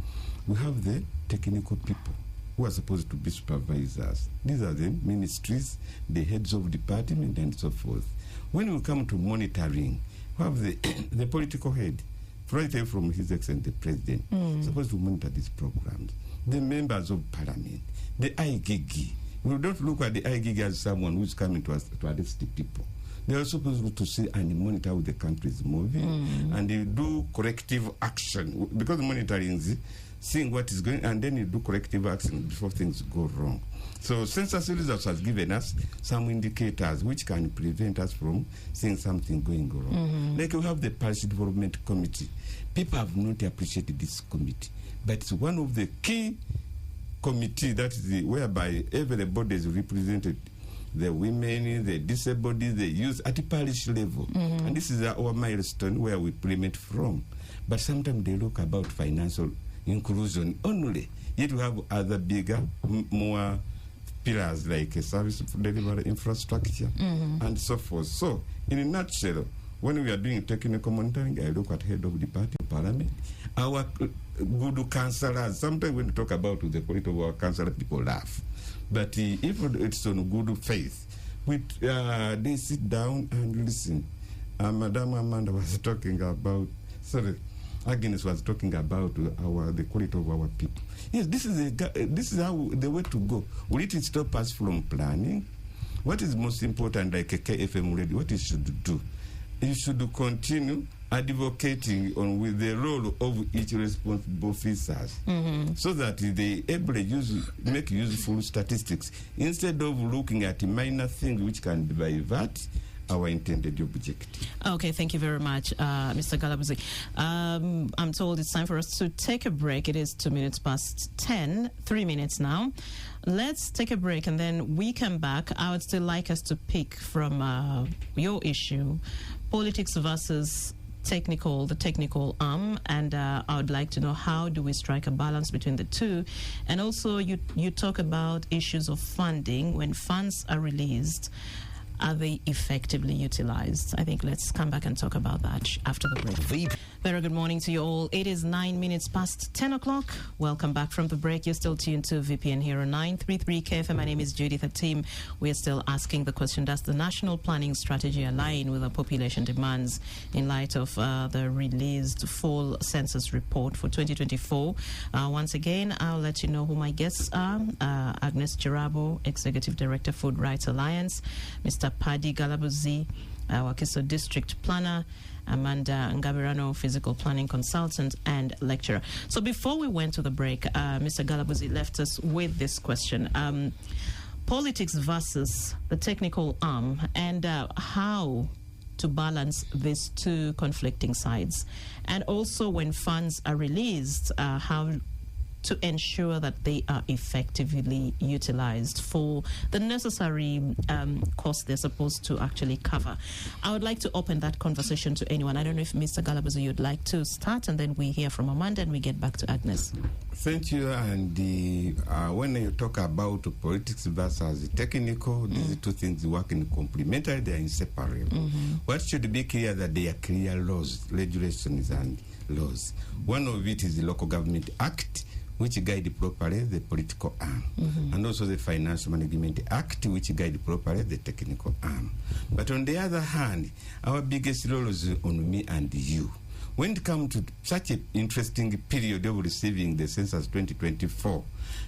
Speaker 3: we have the technical people who are supposed to be supervisors. These are the ministries, the heads of department, and so forth. When we come to monitoring, we have the political head, right from His Excellency the President, supposed to monitor these programs. The members of parliament, the IGG. We don't look at the IGG as someone who's coming to us to arrest the people. They are supposed to see and monitor how the country is moving, and they do corrective action, because monitoring is seeing what is going, and then you do corrective action before things go wrong. So census results has given us some indicators which can prevent us from seeing something going wrong. Like we have the Policy Development Committee. People have not appreciated this committee, but it's one of the key committee that is whereby everybody is represented, the women, the disabled, the youth at the parish level. And this is our milestone where we implement from. But sometimes they look about financial inclusion only. Yet we have other bigger, more pillars like a service delivery infrastructure and so forth. So, in a nutshell, when we are doing technical monitoring, I look at head of the party, parliament, our good councillors. Sometimes when we talk about the quality of our councillors, people laugh. But if it's on good faith, they sit down and listen. Madam Amanda was talking about, Agnes was talking about the quality of our people. Yes, this is how the way to go. Will it stop us from planning? What is most important, like a KFM radio, what it should do? You should continue advocating on with the role of each responsible officers, so that they able to make useful statistics instead of looking at minor things which can divert our intended objective.
Speaker 1: Okay, thank you very much, Mr. Galabuzi. I'm told it's time for us to take a break. It is 2 minutes past 10, 3 minutes now. Let's take a break, and then we come back. I would still like us to pick from your issue, politics versus the technical arm, and I would like to know, how do we strike a balance between the two? And also you talk about issues of funding. When funds are released, are they effectively utilized? I think let's come back and talk about that after the break. Very good morning to you all. It is 9 minutes past 10 o'clock. Welcome back from the break. You're still tuned to VPN Hero 933 KFM. My name is Judith Atim. We are still asking the question, does the national planning strategy align with the population demands in light of the released full census report for 2024? Once again, I'll let you know who my guests are. Agnes Chirabo, Executive Director, Food Rights Alliance. Mr. Paddy Galabuzi, our Wakiso District Planner. Amanda Ngabirano, Physical Planning Consultant and Lecturer. So before we went to the break, Mr. Galabuzi left us with this question. Politics versus the technical arm, and how to balance these two conflicting sides. And also when funds are released, how to ensure that they are effectively utilized for the necessary costs they're supposed to actually cover. I would like to open that conversation to anyone. I don't know if Mr. Galabazu, you'd like to start, and then we hear from Amanda and we get back to Agnes.
Speaker 3: Thank you. And when you talk about politics versus technical, these two things work in complementary, they are inseparable. What should be clear that they are clear laws, regulations and laws. One of it is the Local Government Act, which guide properly the political arm, and also the Financial Management Act, which guide properly the technical arm. But on the other hand, our biggest role is on me and you. When it comes to such an interesting period of receiving the census 2024,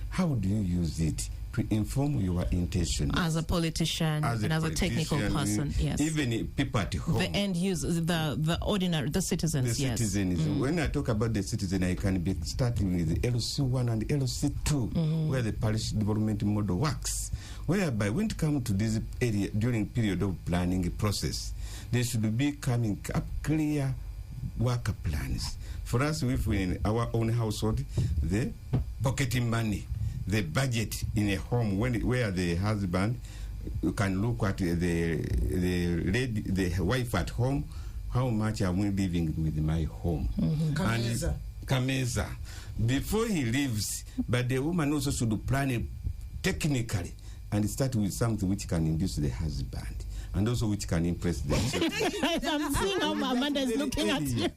Speaker 3: how do you use it to inform your intention?
Speaker 1: As a politician and as a technical person, yes.
Speaker 3: Even people at home.
Speaker 1: The end users, the ordinary, the citizens,
Speaker 3: the
Speaker 1: yes.
Speaker 3: citizens. When I talk about the citizen, I can be starting with LC1 and LC2, where the parish development model works. Whereby when it comes to this area during period of planning process, there should be coming up clear work plans. For us, if we in our own household, the pocketing money, the budget in a home where the husband can look at the wife at home, how much am I living with my home? Kameza. Before he leaves, but the woman also should plan it technically and start with something which can induce the husband, and also which can impress them.
Speaker 1: I'm seeing how Amanda is looking at you.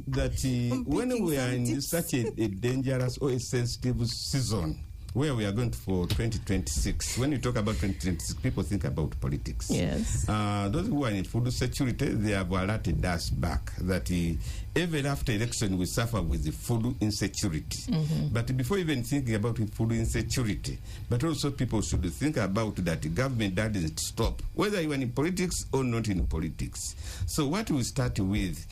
Speaker 3: That when we are in such a dangerous or a sensitive season, where we are going for 2026, when you talk about 2026, people think about politics.
Speaker 1: Yes.
Speaker 3: Those who are in food security, they have alerted us back that even after election, we suffer with the food insecurity. But before even thinking about food insecurity, but also people should think about that the government doesn't stop, whether you are in politics or not in politics. So what we start with,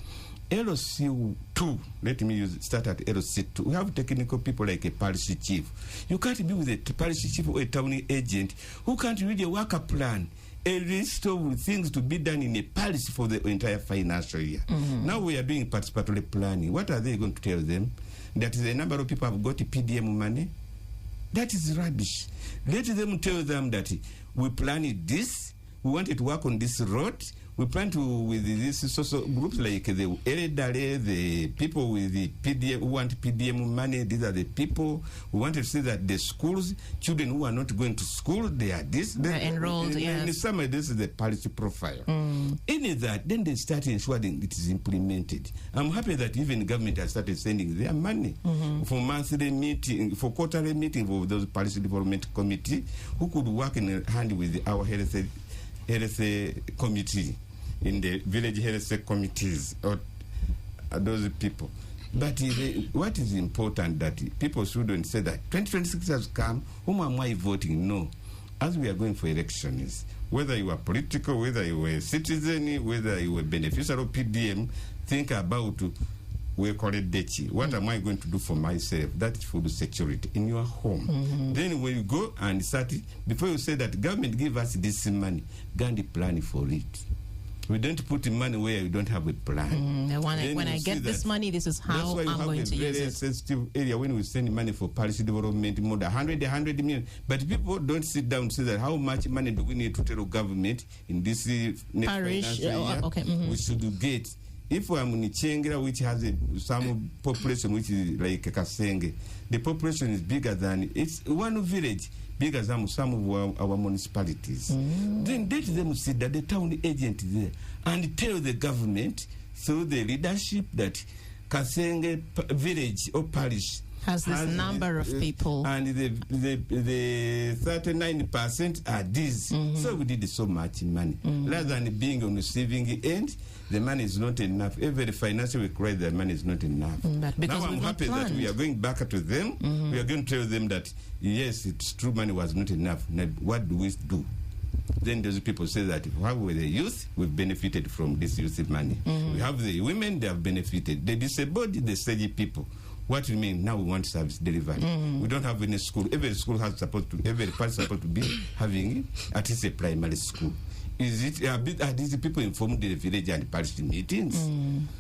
Speaker 3: LC2, let me start at LC2. We have technical people like a parish chief. You can't be with a parish chief or a town agent who can't read a worker plan, a list of things to be done in a parish for the entire financial year. Now we are doing participatory planning. What are they going to tell them? That a number of people have got PDM money? That is rubbish. Let them tell them that we planned this, we want it to work on this road, we plan to, with these social groups like the elderly, the people with the PDM, who want PDM money, these are the people. We want to see that the schools, children who are not going to school, they are this.
Speaker 1: They're enrolled, yes.
Speaker 3: In summer, this is the policy profile. In that, then they start ensuring it is implemented. I'm happy that even government has started sending their money for monthly meeting, for quarterly meeting for those policy development committee who could work in hand with our health committee, in the village health committees, or those people. But what is important that people shouldn't say that 2026 has come, whom am I voting? No. As we are going for elections, whether you are political, whether you are a citizen, whether you are a beneficiary of PDM, think about, we call it DECI. What am I going to do for myself? That is food security in your home. Then when you go and start, before you say that government give us this money, Gandhi plan for it. We don't put money where you don't have a plan.
Speaker 1: When I get this money, this is how I'm going to use it. That's why you have a very sensitive area when we send money for policy development, more than 100 million. But people don't sit down and say that how much money do we need to tell government in this next parish
Speaker 3: year? We should get. If we are in Chengera, which has some population which is like Kasenge, the population is bigger than, it's one village, bigger than some of our municipalities. Then let them sit that the town agent there and tell the government through the leadership that Kasenge village or parish
Speaker 1: has this number of people,
Speaker 3: and the 39% are these. So we did so much money. Rather than being on the receiving end, the money is not enough. Every financial requires the money is not enough. Now I'm happy that we are going back to them. We are going to tell them that yes, it's true, money was not enough. Now, what do we do? Then those people say that how were the youth, we've benefited from this youth money. We have the women, they have benefited. The disabled, the sturdy people. What do you mean? Now we want service delivery. We don't have any school. Every school has every part supposed to be having at least a primary school. Is it are these people informed the village and parish meetings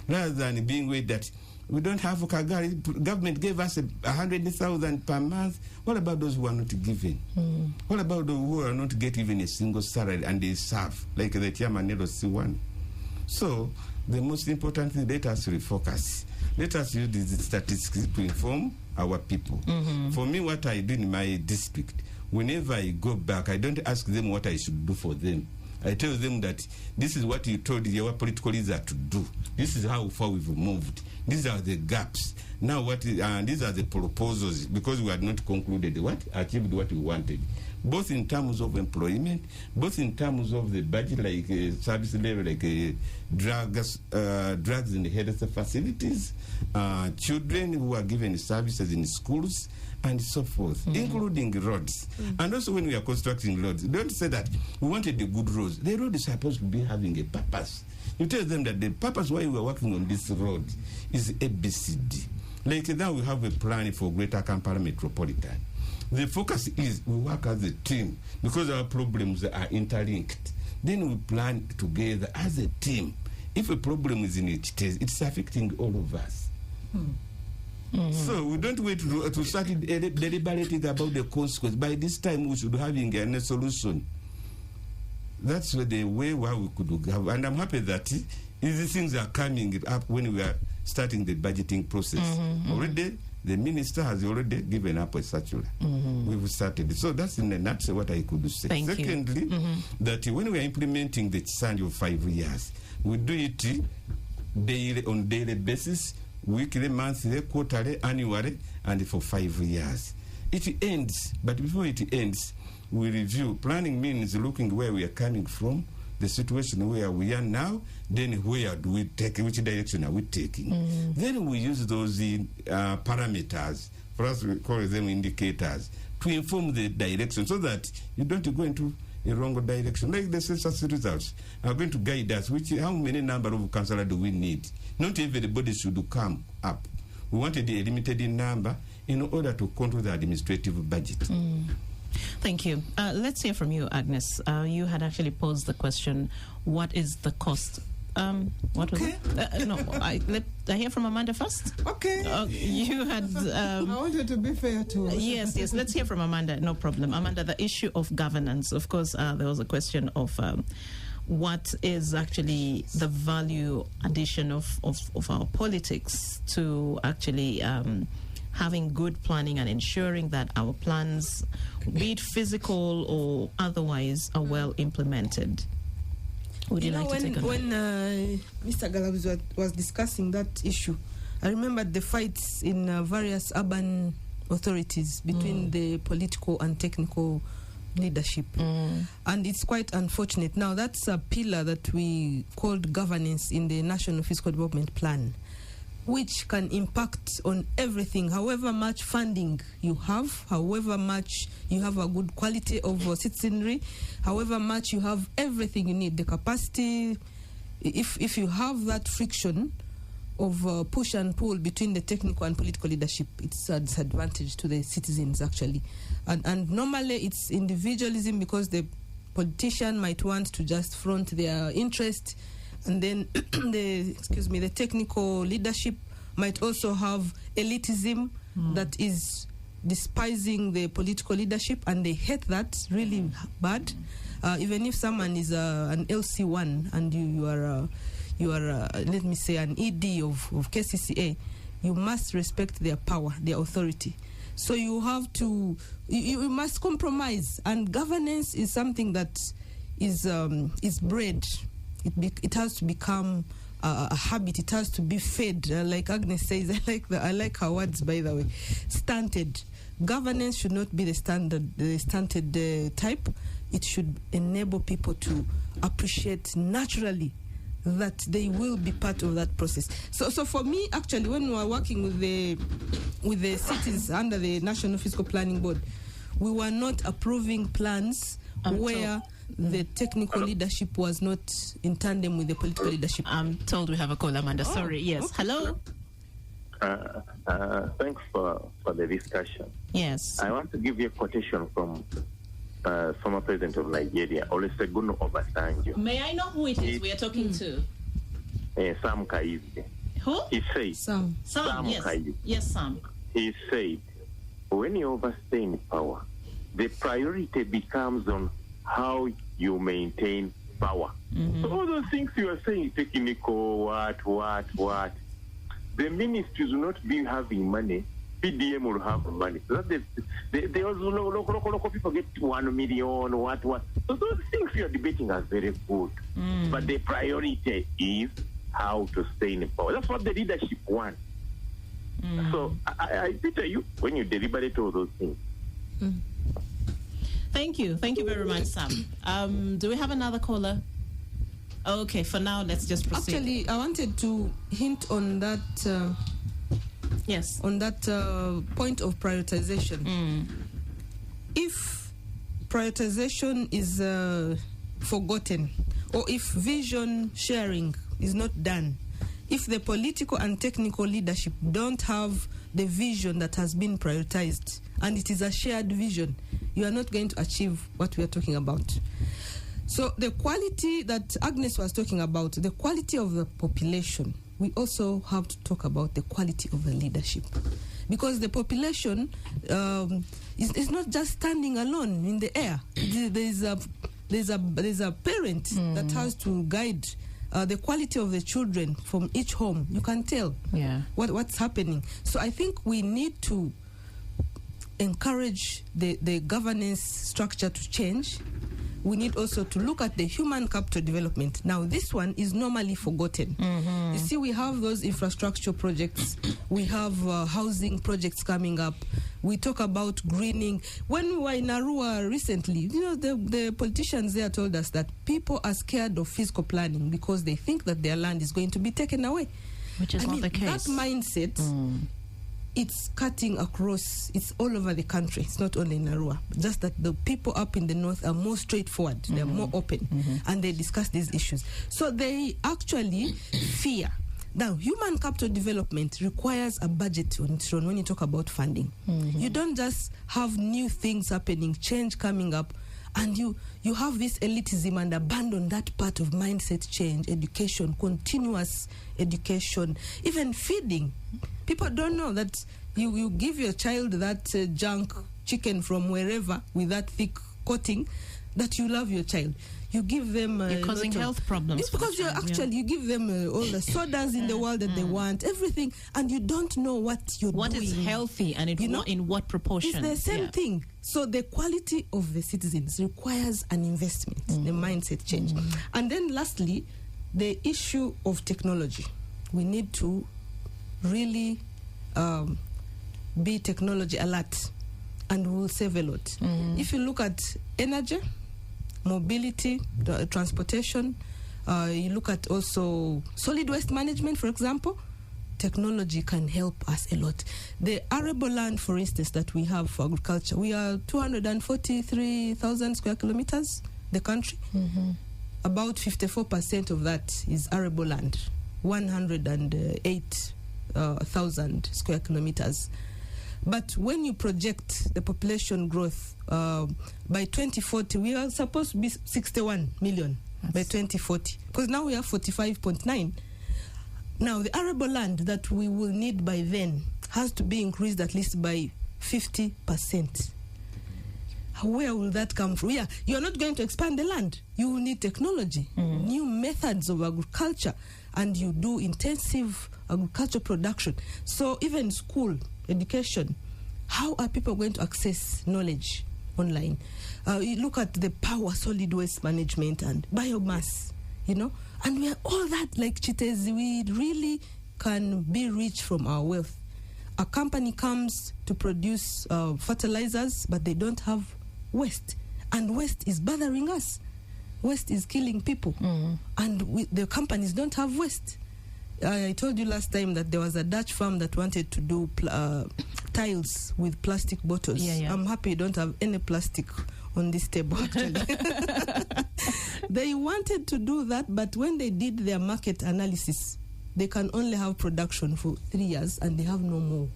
Speaker 3: rather than being way that We don't have Kagari. Government gave us 100,000 per month. What about those who are not given? What about those who are not getting even a single salary and they serve, like the chairman C1? So the most important thing, let us refocus. Let us use these statistics to inform our people. For me, what I do in my district, whenever I go back, I don't ask them what I should do for them. I tell them that this is what you told your political leaders to do. This is how far we've moved. These are the gaps. Now, these are the proposals, because we had not concluded achieved what we wanted, both in terms of employment, both in terms of the budget, like service level, like drugs in the health facilities, children who are given services in schools, and so forth, including roads. And also when we are constructing roads, don't say that we wanted the good roads. The road is supposed to be having a purpose. You tell them that the purpose why we are working on this road is ABCD. Like now we have a plan for Greater Kampala Metropolitan. The focus is we work as a team because our problems are interlinked. Then we plan together as a team. If a problem is in it, it's affecting all of us. So we don't wait to start deliberating about the consequence. By this time, we should be having a solution. That's the way where we could have. And I'm happy that these things are coming up when we are starting the budgeting process. Already, the minister has already given up a circular. We've started. So that's in a nutshell what I could say. Secondly, that when we are implementing the Chisanjo of 5 years, we do it daily, on daily basis, weekly, monthly, quarterly, annually, and for 5 years. It ends, but before it ends, we review. Planning means looking where we are coming from, the situation where we are now, then where do we take, which direction are we taking? Then we use those parameters, for us we call them indicators, to inform the direction so that you don't go into a wrong direction. Like the census results are going to guide us, how many number of councillors do we need? Not everybody should come up. We wanted a limited number in order to control the administrative budget.
Speaker 1: Thank you. Let's hear from you, Agnes. You had actually posed the question, what is the cost? What was it? No, I hear from Amanda first.
Speaker 2: Okay.
Speaker 1: You had...
Speaker 2: I wanted to be fair to us.
Speaker 1: Yes. Let's hear from Amanda. No problem. Amanda, the issue of governance. Of course, there was a question of what is actually the value addition of our politics to actually... having good planning and ensuring that our plans, be it physical or otherwise, are well implemented. Would you like to take on
Speaker 4: when Mr. Galabs was discussing that issue, I remembered the fights in various urban authorities between the political and technical leadership. And it's quite unfortunate. Now, that's a pillar that we called governance in the National Fiscal Development Plan, which can impact on everything. However much funding you have, however much you have a good quality of citizenry, however much you have everything you need, the capacity, if you have that friction of push and pull between the technical and political leadership, it's a disadvantage to the citizens, actually. And normally it's individualism, because the politician might want to just front their interest, and then the technical leadership might also have elitism that is despising the political leadership, and they hate that really bad. Even if someone is an LC1 and you are let me say an ED of KCCA, you must respect their power, their authority. So you have to, you must compromise, and governance is something that is bred. It has to become a habit. It has to be fed. Like Agnes says, I like her words, by the way. Stunted. Governance should not be the stunted type. It should enable people to appreciate naturally that they will be part of that process. So for me, actually, when we were working with the cities under the National Fiscal Planning Board, we were not approving plans where the technical leadership was not in tandem with the political leadership.
Speaker 1: I'm told we have a call, Amanda. Sorry. Yes. Okay. Hello.
Speaker 5: Thanks for the discussion.
Speaker 1: Yes.
Speaker 5: I want to give you a quotation from former president of Nigeria, Olusegun Obasanjo.
Speaker 1: May I know who it is we are talking to?
Speaker 5: Sam Kaizi.
Speaker 1: Who?
Speaker 5: He said,
Speaker 4: Sam.
Speaker 1: Sam, yes.
Speaker 5: Kaiju.
Speaker 1: Yes, Sam.
Speaker 5: He said, when you overstay in power, the priority becomes on how you maintain power. So all those things you are saying, technical, what, the ministries will not be having money. PDM will have money. So that they also local people get 1 million, what. So those things you are debating are very good. But the priority is how to stay in power. That's what the leadership wants. So I pity you when you deliberate all those things.
Speaker 1: Thank you very much, Sam. Do we have another caller? Okay, for now, let's just proceed.
Speaker 4: Actually, I wanted to hint on that.
Speaker 1: Yes.
Speaker 4: On that point of prioritization. If prioritization is forgotten, or if vision sharing is not done, if the political and technical leadership don't have the vision that has been prioritized, and it is a shared vision, you are not going to achieve what we are talking about. So the quality that Agnes was talking about, the quality of the population, we also have to talk about the quality of the leadership. Because the population is not just standing alone in the air. There's a parent that has to guide the quality of the children from each home. You can tell what's happening. So I think we need to encourage the governance structure to change. We need also to look at the human capital development. Now, this one is normally forgotten. You see, we have those infrastructure projects. We have housing projects coming up. We talk about greening. When we were in Arua recently, the politicians there told us that people are scared of physical planning because they think that their land is going to be taken away.
Speaker 1: Which is not the case.
Speaker 4: That mindset, it's cutting across, it's all over the country. It's not only in Arua. Just that the people up in the north are more straightforward. They're more open. And they discuss these issues. So they actually fear. Now, human capital development requires a budget on its own when you talk about funding. You don't just have new things happening, change coming up, and you have this elitism and abandon that part of mindset change, education, continuous education, even feeding. People don't know that you give your child that junk chicken from wherever with that thick coating, that you love your child. You give them
Speaker 1: you're causing health problems.
Speaker 4: It's because you give them all the sodas in the world that they want, everything, and you don't know what you're doing.
Speaker 1: What is healthy and in what proportion?
Speaker 4: It's the same thing. So the quality of the citizens requires an investment, the mindset change. And then lastly, the issue of technology. We need to really be technology alert, and we will save a lot. If you look at energy, mobility, transportation, you look at also solid waste management, for example, technology can help us a lot. The arable land, for instance, that we have for agriculture, we are 243,000 square kilometers, the country. About 54% of that is arable land, 108,000 square kilometers. But when you project the population growth, by 2040, we are supposed to be 61 million by 2040. Because now we are 45.9. Now, the arable land that we will need by then has to be increased at least by 50%. Where will that come from? You're not going to expand the land. You will need technology, new methods of agriculture, and you do intensive agriculture production. So even school education, how are people going to access knowledge online? You look at the power, solid waste management, and biomass, and we are all that like cheetahs. We really can be rich from our wealth. A company comes to produce fertilizers, but they don't have waste, and waste is bothering us. Waste is killing people, and the companies don't have waste. I told you last time that there was a Dutch farm that wanted to do tiles with plastic bottles. I'm happy you don't have any plastic on this table, actually. They wanted to do that, but when they did their market analysis, they can only have production for 3 years, and they have no more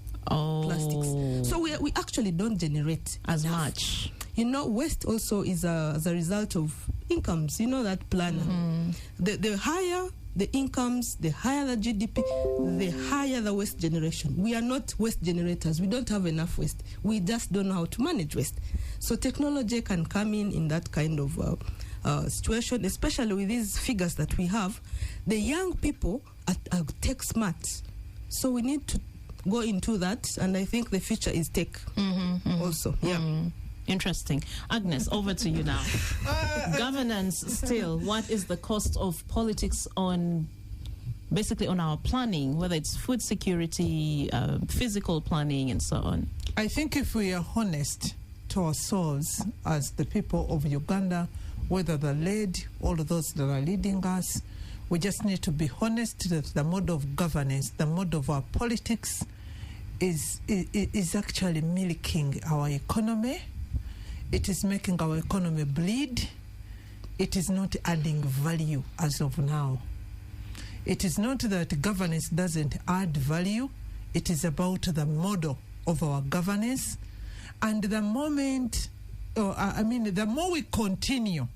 Speaker 4: plastics. So we actually don't generate
Speaker 1: as much.
Speaker 4: Waste also is as a result of incomes. That planner. The higher the incomes, the higher the GDP, the higher the waste generation. We are not waste generators. We don't have enough waste. We just don't know how to manage waste. So technology can come in that kind of situation, especially with these figures that we have. The young people are tech smart. So we need to go into that, and I think the future is tech also. Yeah.
Speaker 1: Interesting. Agnes, over to you now. Governance still, what is the cost of politics on basically on our planning, whether it's food security, physical planning, and so on?
Speaker 2: I think if we are honest to ourselves as the people of Uganda, whether they're led, all of those that are leading us, we just need to be honest that the mode of governance, the mode of our politics is actually milking our economy. It is making our economy bleed. It is not adding value as of now. It is not that governance doesn't add value. It is about the model of our governance. And the more we continue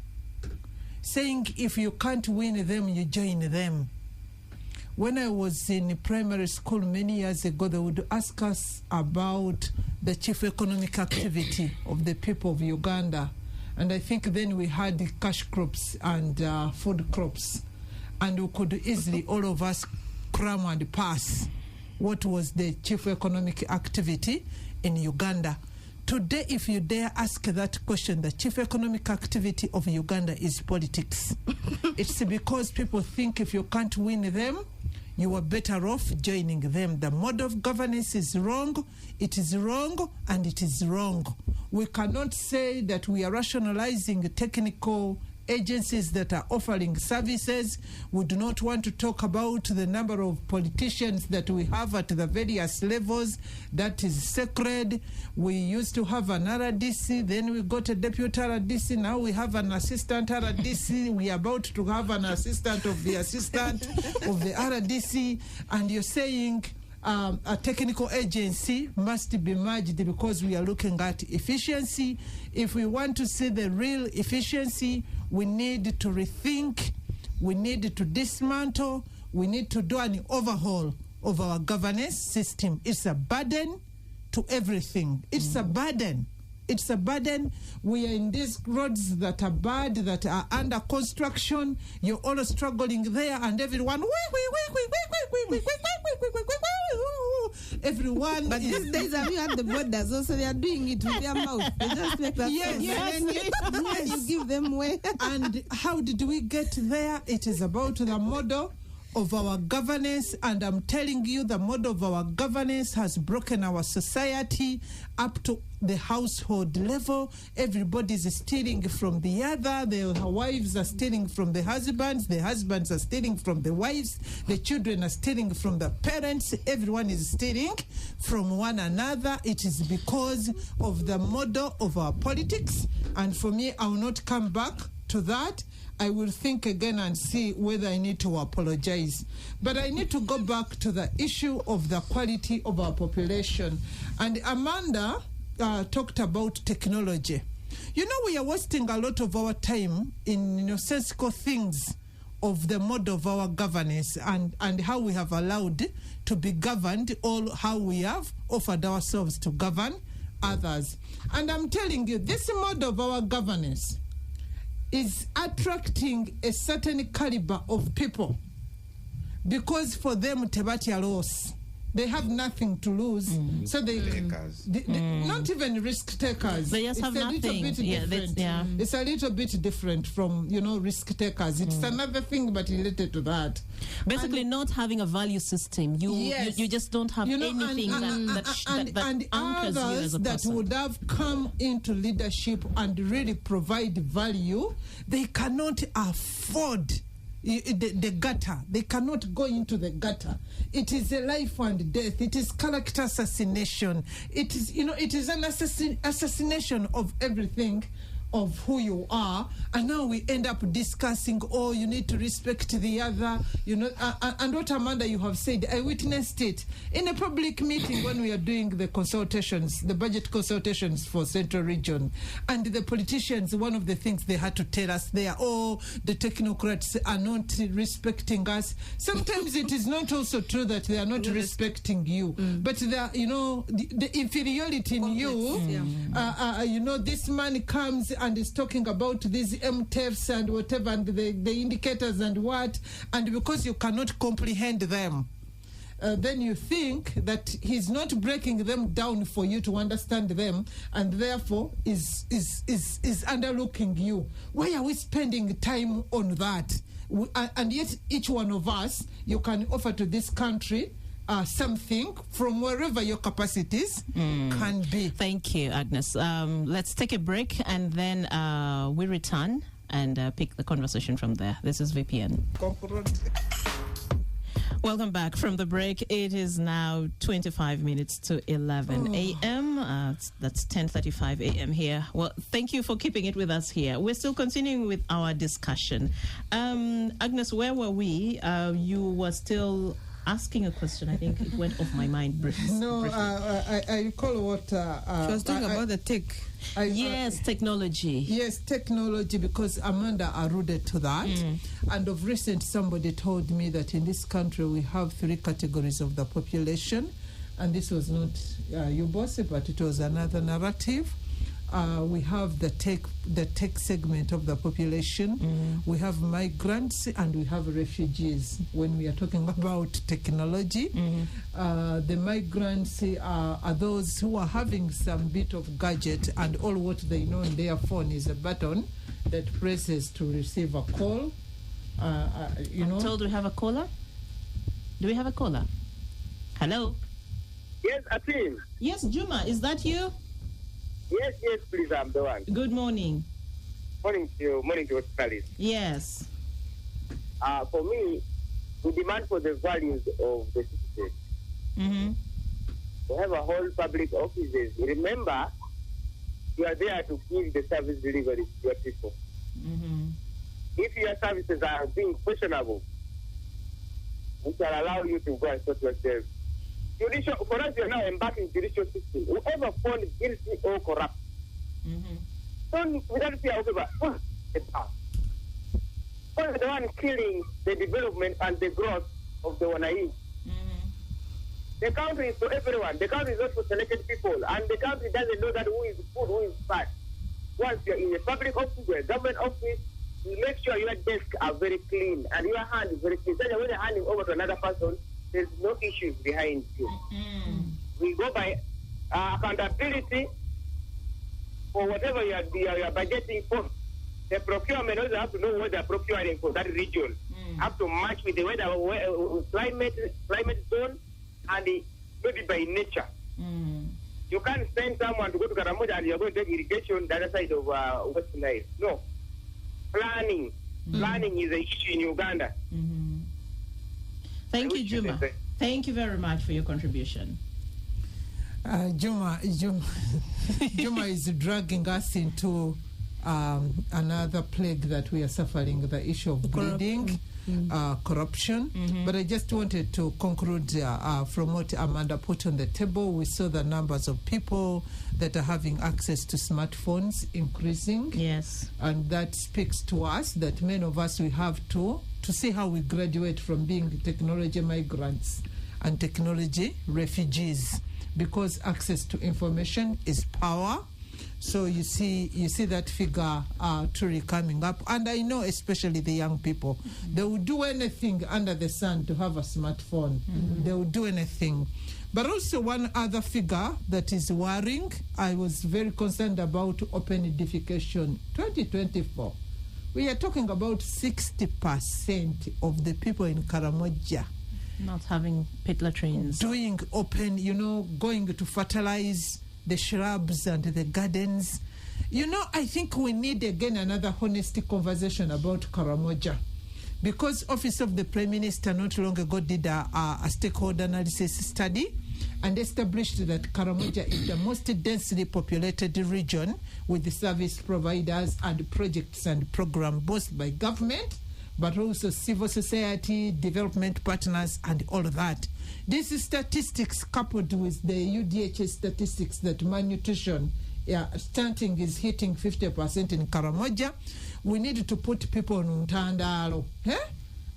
Speaker 2: saying if you can't win them, you join them. When I was in primary school many years ago, they would ask us about the chief economic activity of the people of Uganda. And I think then we had the cash crops and food crops. And we could easily, all of us, cram and pass what was the chief economic activity in Uganda. Today, if you dare ask that question, the chief economic activity of Uganda is politics. It's because people think if you can't win them, you are better off joining them. The mode of governance is wrong. It is wrong, and it is wrong. We cannot say that we are rationalizing technical agencies that are offering services. We do not want to talk about the number of politicians that we have at the various levels. That is sacred. We used to have an RDC, then we got a deputy RDC, now we have an assistant RDC. We are about to have an assistant of the assistant of the RDC, and you're saying a technical agency must be merged because we are looking at efficiency. If we want to see the real efficiency, we need to rethink, we need to dismantle, we need to do an overhaul of our governance system. It's a burden to everything. It's a burden. It's a burden. We are in these roads that are bad, that are under construction. You're all struggling there, and everyone, everyone.
Speaker 4: But these days, have you had the borders also? They are doing it with their mouth. They just make that yes. You give them way.
Speaker 2: And how did we get there? It is about the model of our governance, and I'm telling you, the model of our governance has broken our society up to the household level. Everybody's stealing from the other. The wives are stealing from the husbands are stealing from the wives, the children are stealing from the parents. Everyone is stealing from one another. It is because of the model of our politics, and for me, I will not come back to that. I will think again and see whether I need to apologize. But I need to go back to the issue of the quality of our population. And Amanda talked about technology. You know, we are wasting a lot of our time in nonsensical things of the mode of our governance and how we have allowed to be governed, or how we have offered ourselves to govern others. And I'm telling you, this mode of our governance is attracting a certain caliber of people, because for them tebatya loss, they have nothing to lose. So they not even risk takers.
Speaker 1: They just have nothing.
Speaker 2: It's a little bit different from risk takers. It's another thing, but related to that.
Speaker 1: Basically, not having a value system. You just don't have anything that anchors you as a person.
Speaker 2: That would have come into leadership and really provide value, they cannot afford the gutter. They cannot go into the gutter. It is a life and death. It is character assassination. It is, it is an assassination of everything of who you are, and now we end up discussing, oh, you need to respect the other, you know, and what Amanda you have said, I witnessed it in a public meeting when we are doing the consultations, the budget consultations for Central Region, and the politicians, one of the things they had to tell us there, oh, the technocrats are not respecting us. Sometimes it is not also true that they are not respecting you, but they are, you know, the inferiority in you, you know, this man comes and is talking about these MTFs and whatever, and the indicators and what, and because you cannot comprehend them, then you think that he's not breaking them down for you to understand them, and therefore is underlooking you. Why are we spending time on that? And yet each one of us, you can offer to this country something from wherever your capacities can be.
Speaker 1: Thank you, Agnes. Let's take a break, and then we return and pick the conversation from there. This is VPN. Welcome back from the break. It is now 25 minutes to 11 a.m. That's 10:35 a.m. here. Well, thank you for keeping it with us here. We're still continuing with our discussion. Agnes, where were we? You were still asking a question. I think it went off my mind briefly.
Speaker 2: No, I recall what...
Speaker 4: she was talking about the tech.
Speaker 1: Technology.
Speaker 2: Yes, technology, because Amanda alluded to that. And of recent, somebody told me that in this country we have 3 categories of the population. And this was not you, boss, but it was another narrative. We have the tech segment of the population. We have migrants and we have refugees. When we are talking about technology, the migrants are those who are having some bit of gadget, and all what they know on their phone is a button that presses to receive a call. You know.
Speaker 1: I'm told we have a caller. Do we have a caller? Hello.
Speaker 6: Yes, Atin.
Speaker 1: Yes, Juma. Is that you?
Speaker 6: Yes, please, I'm the one.
Speaker 1: Good morning.
Speaker 6: Morning to you, Australia.
Speaker 1: Yes.
Speaker 6: For me, we demand for the values of the citizens. We have a whole public offices. Remember, you are there to give the service delivery to your people. If your services are being questionable, we shall allow you to go and sort yourself. Judicial, for us, we are now embarking judicial system. Whoever found guilty or corrupt, without fear of whoever, the one killing the development and the growth of the Wanai. The country is for everyone. The country is not for selected people, and the country doesn't know that who is good, who is bad. Once you're in a public office or a government office, you make sure your desks are very clean and your hand is very clean. So when you're handing over to another person, there's no issues behind you. We go by accountability for whatever you are budgeting for. The procurement also have to know what they are procuring for that region. Have to match with the weather, climate zone, and maybe by nature. You can't send someone to go to Karamoja and you're going to take irrigation the other side of West Nile. No. Planning is an issue in Uganda.
Speaker 1: Thank you, Juma. Thank you very much for your contribution.
Speaker 2: Juma is dragging us into another plague that we are suffering, the issue of bleeding, corruption. But I just wanted to conclude from what Amanda put on the table. We saw the numbers of people that are having access to smartphones increasing.
Speaker 1: Yes.
Speaker 2: And that speaks to us that many of us, we have to see how we graduate from being technology migrants and technology refugees, because access to information is power. So you see that figure truly coming up, and I know especially the young people, they will do anything under the sun to have a smartphone. They will do anything. But also one other figure that is worrying, I was very concerned about open edification. 2024, we are talking about 60% of the people in Karamoja
Speaker 1: not having pit latrines,
Speaker 2: doing open, going to fertilize the shrubs and the gardens. I think we need again another holistic conversation about Karamoja, because Office of the Prime Minister not long ago did a stakeholder analysis study, and established that Karamoja is the most densely populated region with the service providers and projects and programs both by government but also civil society, development partners, and all of that. These statistics coupled with the UDHS statistics that malnutrition stunting is hitting 50% in Karamoja, we need to put people on Rutandalo.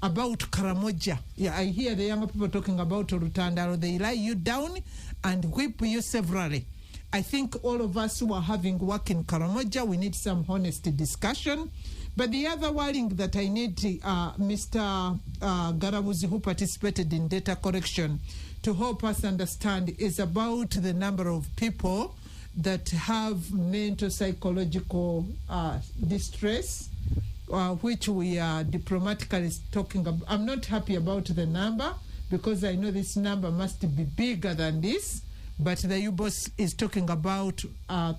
Speaker 2: About Karamoja. Yeah, I hear the younger people talking about Rutandalo. They lie you down and whip you severally. I think all of us who are having work in Karamoja, we need some honest discussion. But the other wording that I need Mr. Garabuzi, who participated in data collection, to help us understand is about the number of people that have mental psychological distress, which we are diplomatically talking about. I'm not happy about the number because I know this number must be bigger than this, but the UBOS is talking about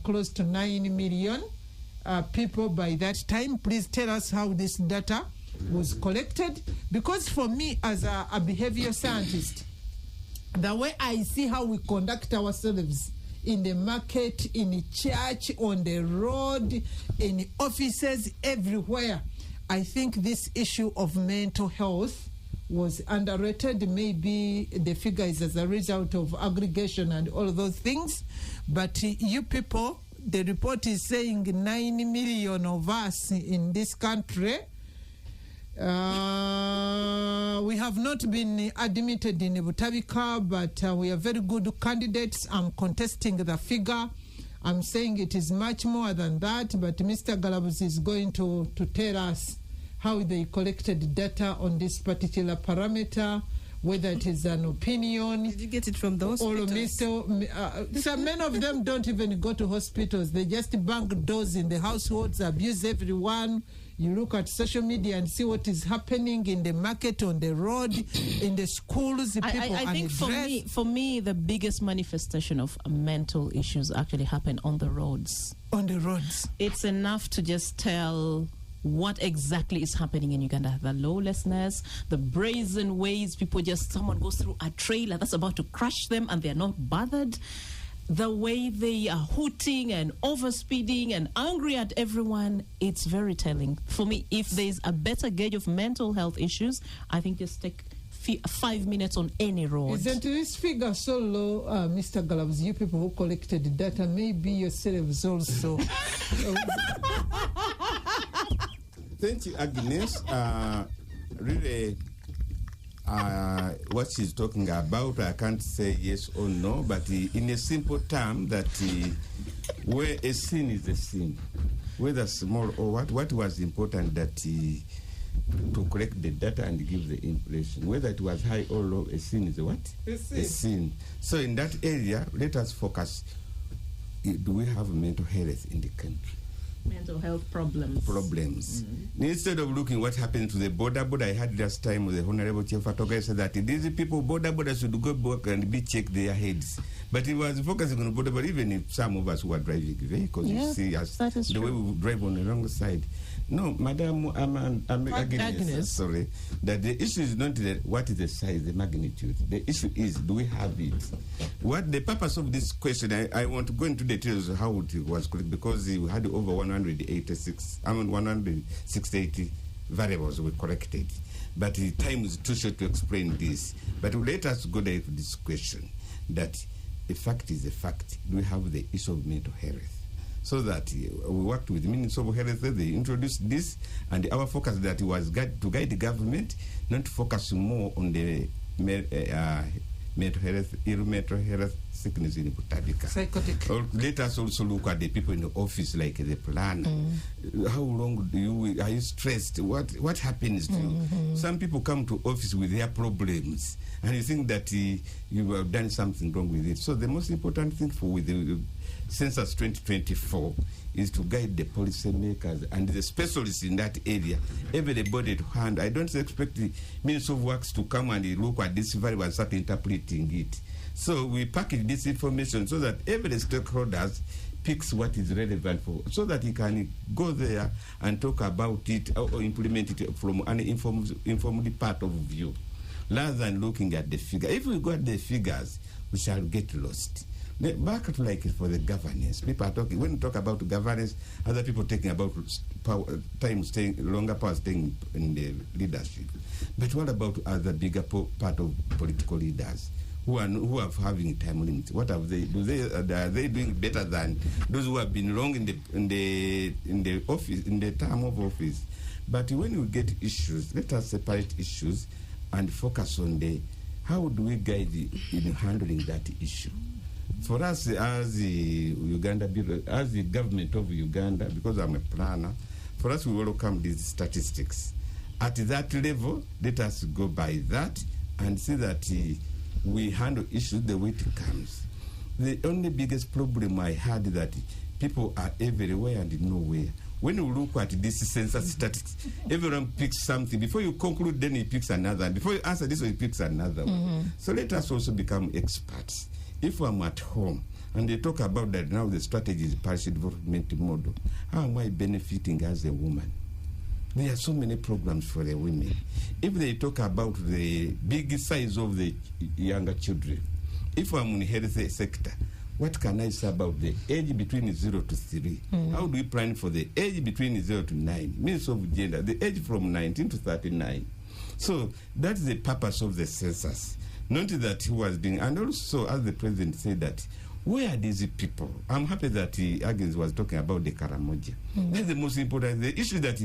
Speaker 2: close to 9 million people by that time. Please tell us how this data was collected, because for me as a behavior scientist, the way I see how we conduct ourselves in the market, in the church, on the road, in offices, everywhere, I think this issue of mental health was underrated. Maybe the figure is as a result of aggregation and all of those things, but you people, the report is saying 9 million of us in this country. We have not been admitted in Butabika, but we are very good candidates. I'm contesting the figure. I'm saying it is much more than that, but Mr. Galabuzi is going to tell us how they collected data on this particular parameter, whether it is an opinion.
Speaker 4: Did you get it from the hospitals?
Speaker 2: So many of them don't even go to hospitals. They just bang doors in the households, abuse everyone. You look at social media and see what is happening in the market, on the road, in the schools. The people
Speaker 1: I think for me, the biggest manifestation of mental issues actually happen on the roads.
Speaker 2: On the roads.
Speaker 1: It's enough to just tell what exactly is happening in Uganda. The lawlessness, the brazen ways someone goes through a trailer that's about to crush them and they're not bothered. The way they are hooting and overspeeding and angry at everyone, it's very telling. For me, if there's a better gauge of mental health issues, I think just take 5 minutes on any road.
Speaker 2: Isn't this figure so low, Mr. Galabs? You people who collected data, maybe yourselves also.
Speaker 3: Thank you, Agnes. Really, what she's talking about, I can't say yes or no, but in a simple term, that where a sin is a sin, whether small or what was important that to collect the data and give the impression, whether it was high or low, a sin is a what? A sin. So in that area, let us focus. Do we have mental health in the country?
Speaker 1: Mental health problems.
Speaker 3: Mm-hmm. Instead of looking what happened to the border, I had last time with the Honorable Chief Atoga said that these people, border should go back and be checked their heads. But he was focusing on border, even if some of us who are driving vehicles, you see us, the way we drive on the wrong side. No, Madam Agnes, sorry, that the issue is not what is the size, the magnitude. The issue is, do we have it? What the purpose of this question, I want to go into details of how it was correct, because we had over 168 variables were corrected. But the time is too short to explain this. But let us go there to this question, that a fact is a fact. Do we have the issue of mental health? So that we worked with the Ministry of Health, they introduced this, and our focus that was to guide the government, not to focus more on the mental health sickness in Butabika.
Speaker 2: Psychotic.
Speaker 3: Let us also look at the people in the office, like the planner. How long are you stressed? What happens to you? Some people come to office with their problems, and you think that you have done something wrong with it. So the most important thing with the Census 2024 is to guide the policymakers and the specialists in that area, everybody to hand. I don't expect the Ministry of Works to come and look at this variable and start interpreting it. So we package this information so that every stakeholder picks what is relevant for, so that he can go there and talk about it or implement it from an informed part of view, rather than looking at the figure. If we got the figures, we shall get lost. Back to like for the governance, people are talking, when you talk about governance, other people talking about power, longer power staying in the leadership. But what about other bigger part of political leaders who are having time limits? What have they? Are they doing better than those who have been long in the office, in the term of office? But when you get issues, let us separate issues and focus on how do we guide in handling that issue. For us, as the government of Uganda, because I'm a planner, for us we welcome these statistics. At that level, let us go by that and see that we handle issues the way it comes. The only biggest problem I had that people are everywhere and nowhere. When you look at this census statistics, everyone picks something. Before you conclude, then he picks another. And before you answer this one, he picks another one. So let us also become experts. If I'm at home and they talk about that now the strategy is partial development model, how am I benefiting as a woman? There are so many programs for the women. If they talk about the big size of the younger children, if I'm in the health sector, what can I say about the age between 0 to 3? How do we plan for the age between 0 to 9? Means of gender, the age from 19 to 39. So that's the purpose of the census. Not that he was doing, and also as the president said that, where are these people? I'm happy that Agnes was talking about the Karamoja. That's the most important. The issue that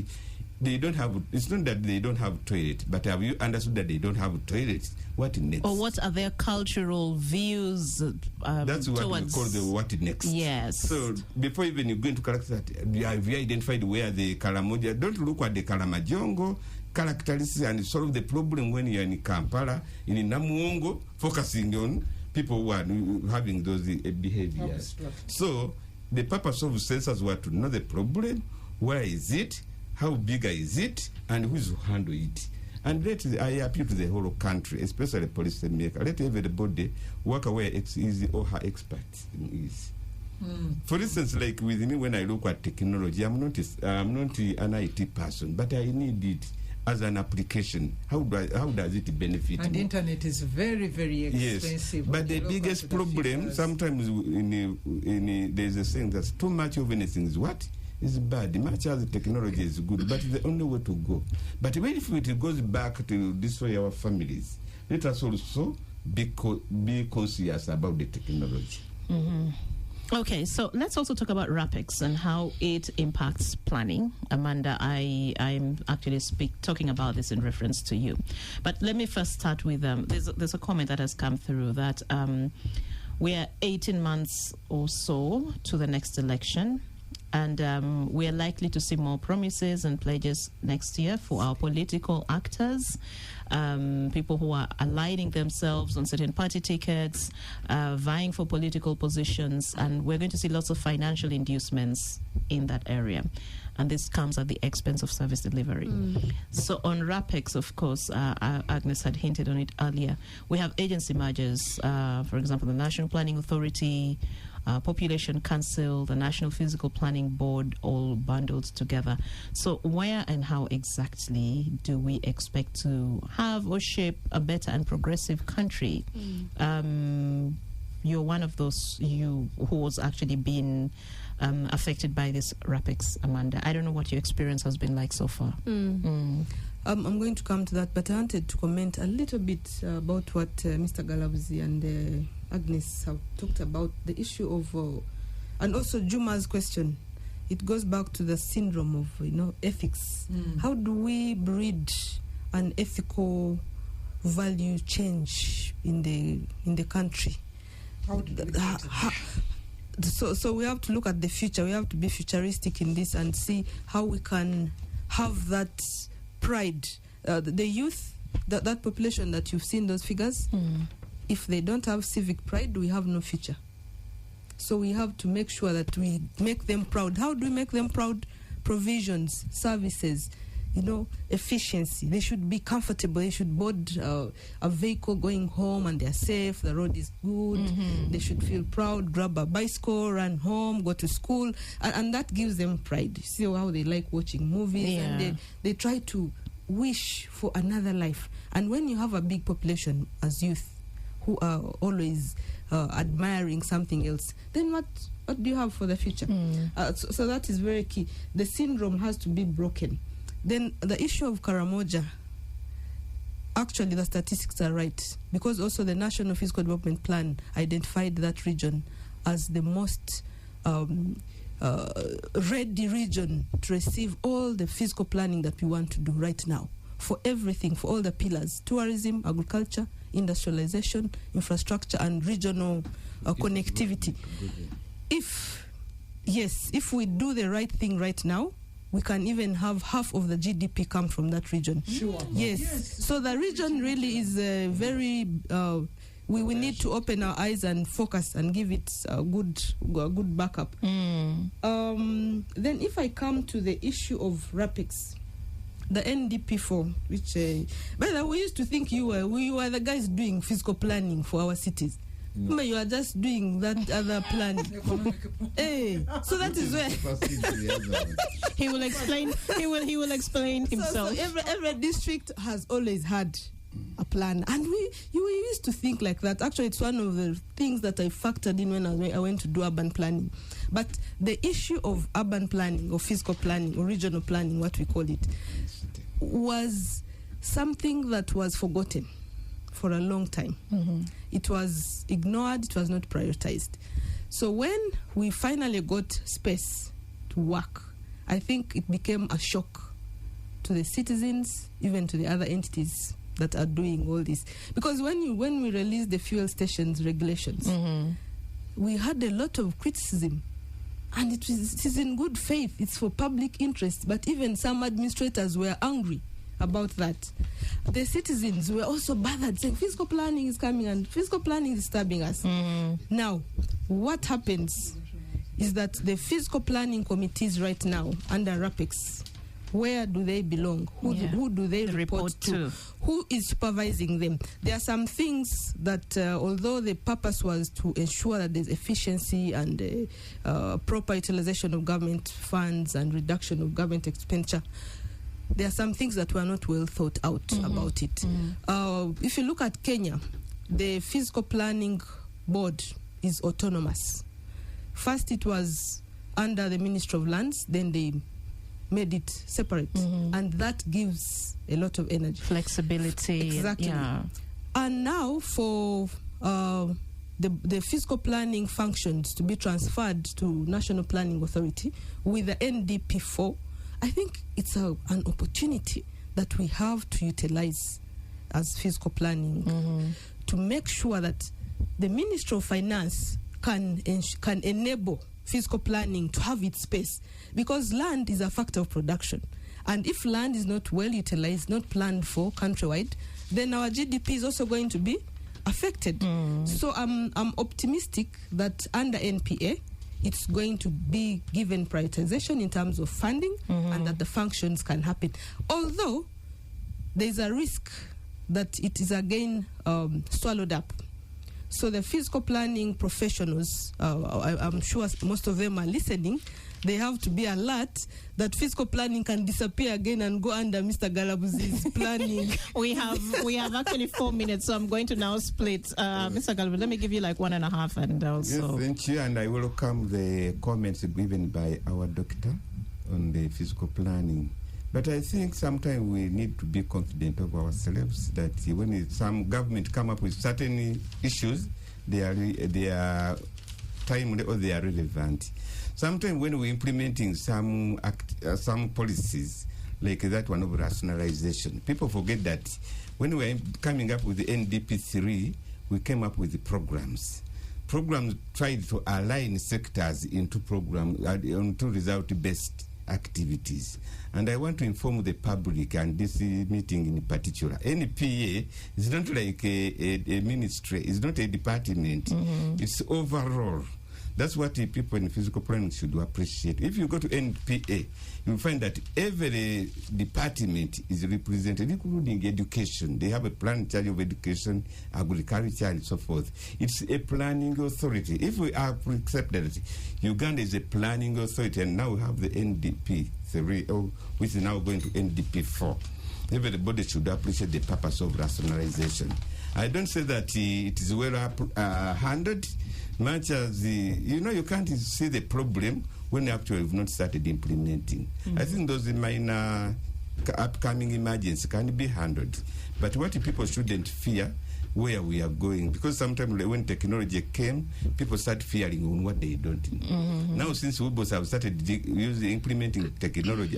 Speaker 3: they don't have, it's not that they don't have toilet, but have you understood that they don't have toilets? What next? Or
Speaker 1: what are their cultural views
Speaker 3: that's what
Speaker 1: towards...
Speaker 3: we call the what next.
Speaker 1: Yes.
Speaker 3: So before even you go into character, have you identified where the Karamoja? Don't look at the Karamajongo characteristics and solve the problem when you're in Kampala, in Namuongo, focusing on people who are having those behaviors. So the purpose of census was to know the problem, where is it, how big is it, and who is to handle it. And I appeal to the whole country, especially policymakers, let everybody work where his or her expertise is. For instance, like with me, when I look at technology, I'm not an IT person, but I need it as an application. How does it benefit
Speaker 2: and
Speaker 3: me?
Speaker 2: Internet is very, very expensive.
Speaker 3: Yes, but the biggest problem sometimes there's a saying that too much of anything is what? Is bad. Much as the technology is good, but it's the only way to go. But when if it goes back to destroy our families, let us also be conscious about the technology.
Speaker 1: Okay, so let's also talk about RAPEX and how it impacts planning. Amanda, I'm actually talking about this in reference to you. But let me first start with, there's a comment that has come through that we're 18 months or so to the next election, and we're likely to see more promises and pledges next year for our political actors, people who are aligning themselves on certain party tickets, vying for political positions, and we're going to see lots of financial inducements in that area. And this comes at the expense of service delivery. So on RAPEX, of course, Agnes had hinted on it earlier, we have agency mergers, for example, the National Planning Authority, Population Council, the National Physical Planning Board, all bundled together. So where and how exactly do we expect to have or shape a better and progressive country? You're one of those who was actually been affected by this RAPEX, Amanda. I don't know what your experience has been like so far.
Speaker 4: I'm going to come to that, but I wanted to comment a little bit about what Mr. Galabzi and Agnes have talked about, the issue of, and also Juma's question. It goes back to the syndrome of, ethics. How do we breed an ethical value change in the country? So we have to look at the future. We have to be futuristic in this and see how we can have that pride. The youth, that population that you've seen those figures, if they don't have civic pride, we have no future. So we have to make sure that we make them proud. How do we make them proud? Provisions, services, efficiency. They should be comfortable. They should board a vehicle going home and they're safe. The road is good. They should feel proud, grab a bicycle, run home, go to school. And that gives them pride. See how they like watching movies. And they try to wish for another life. And when you have a big population as youth who are always admiring something else, then what do you have for the future? So that is very key. The syndrome has to be broken. Then the issue of Karamoja, actually the statistics are right, because also the National Physical Development Plan identified that region as the most ready region to receive all the physical planning that we want to do right now, for everything, for all the pillars: tourism, agriculture, industrialization, infrastructure, and regional connectivity. If we do the right thing right now, we can even have half of the GDP come from that region.
Speaker 2: Sure.
Speaker 4: Yes. So the region really is very... we need to open our eyes and focus and give it a good backup. Then if I come to the issue of RAPEX, the NDP4, which, by the way, we used to think we were the guys doing fiscal planning for our cities. No. You are just doing that other plan. Hey, so that is where
Speaker 1: he will explain. He will explain himself.
Speaker 4: So every district has always had a plan, and you used to think like that. Actually, it's one of the things that I factored in when I went to do urban planning. But the issue of urban planning, or fiscal planning, or regional planning, what we call it, was something that was forgotten for a long time. It was ignored, it was not prioritized. So when we finally got space to work, I think it became a shock to the citizens, even to the other entities that are doing all this. Because when we released the fuel stations regulations, we had a lot of criticism. And it is in good faith, it's for public interest, but even some administrators were angry about that. The citizens were also bothered, saying fiscal planning is coming and fiscal planning is disturbing us. Now, what happens is that the fiscal planning committees right now under RAPEX, where do they belong? Who do they report to? Who is supervising them? There are some things that, although the purpose was to ensure that there's efficiency and proper utilization of government funds and reduction of government expenditure, there are some things that were not well thought out about it. If you look at Kenya, the Fiscal Planning Board is autonomous. First it was under the Ministry of Lands, then they made it separate. And that gives a lot of energy.
Speaker 1: Flexibility.
Speaker 4: Exactly.
Speaker 1: Yeah.
Speaker 4: And now for the fiscal planning functions to be transferred to National Planning Authority with the NDP4, I think it's an opportunity that we have to utilize as fiscal planning to make sure that the Ministry of Finance can enable fiscal planning to have its space, because land is a factor of production. And if land is not well utilized, not planned for countrywide, then our GDP is also going to be affected. So I'm optimistic that under NPA, it's going to be given prioritization in terms of funding and that the functions can happen. Although there's a risk that it is again swallowed up. So the fiscal planning professionals, I'm sure most of them are listening, they have to be alert that fiscal planning can disappear again and go under Mr. Galabuzi's planning.
Speaker 1: We have actually 4 minutes, so I'm going to now split. Mr. Galabuzi, let me give you like 1.5, and also...
Speaker 3: Yes, thank you, and I welcome the comments given by our doctor on the fiscal planning. But I think sometimes we need to be confident of ourselves that when some government come up with certain issues, they are timely or they are relevant. Sometimes when we're implementing some policies, like that one of rationalization, people forget that when we were coming up with the NDP3, we came up with the programs. Programs tried to align sectors into result-based activities. And I want to inform the public, and this meeting in particular, NPA is not like a ministry, it's not a department, it's overall. That's what the people in physical planning should appreciate. If you go to NPA, you'll find that every department is represented, including education. They have a plan in charge of education, agriculture, and so forth. It's a planning authority. If we have accepted it, Uganda is a planning authority, and now we have the NDP 3, which is now going to NDP 4. Everybody should appreciate the purpose of rationalization. I don't say that it is well handled, much as you can't see the problem when actually we've not started implementing. I think those minor upcoming emergencies can be handled. But what people shouldn't fear where we are going, because sometimes when technology came, people start fearing on what they don't know. Now, since WBOS have started implementing technology,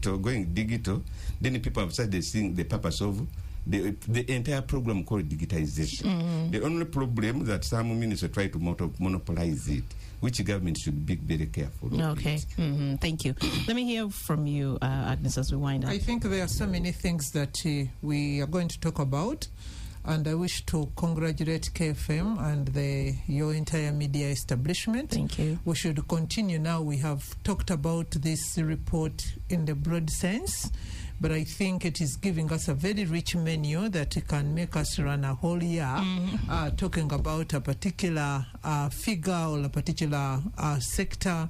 Speaker 3: going digital, then people have started seeing the purpose of the entire program called digitization. The only problem that some ministers try to monopolize it, which government should be very careful.
Speaker 1: Okay, thank you. Let me hear from you, Agnes, as we wind up.
Speaker 2: I think there are so many things that we are going to talk about. And I wish to congratulate KFM and your entire media establishment.
Speaker 1: Thank you.
Speaker 2: We should continue now. We have talked about this report in the broad sense, but I think it is giving us a very rich menu that can make us run a whole year talking about a particular figure or a particular sector,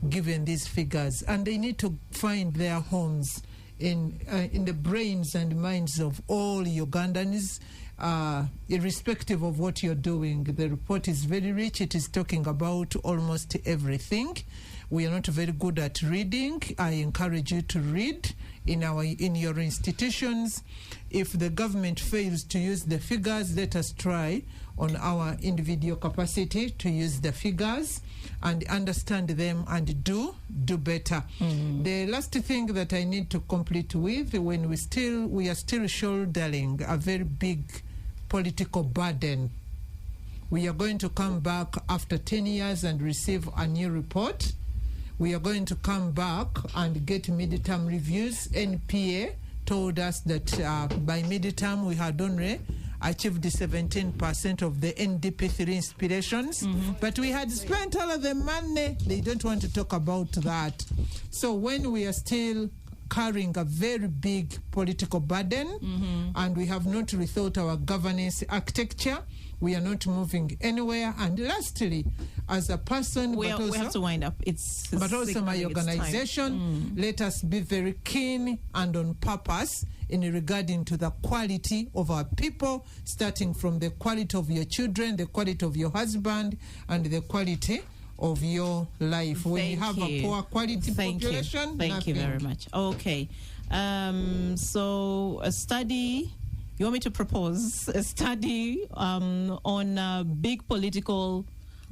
Speaker 2: given these figures. And they need to find their homes in the brains and minds of all Ugandans, irrespective of what you're doing. The report is very rich. It is talking about almost everything. We are not very good at reading. I encourage you to read in your institutions. If the government fails to use the figures, let us try on our individual capacity to use the figures and understand them and do better. The last thing that I need to complete with, when we are still shouldering a very big political burden. We are going to come back after 10 years and receive a new report. We are going to come back and get midterm reviews. NPA told us that by midterm we had only achieved 17% of the NDP3 inspirations, but we had spent all of the money. They don't want to talk about that. So when we are still carrying a very big political burden and we have not rethought our governance architecture, we are not moving anywhere. And lastly, as a person,
Speaker 1: we have to wind up.
Speaker 2: But also my organization, let us be very keen and on purpose in regarding to the quality of our people, starting from the quality of your children, the quality of your husband, and the quality of your life. When you have a poor quality population,
Speaker 1: Thank you very much. Okay. So a study, you want me to propose a study on big political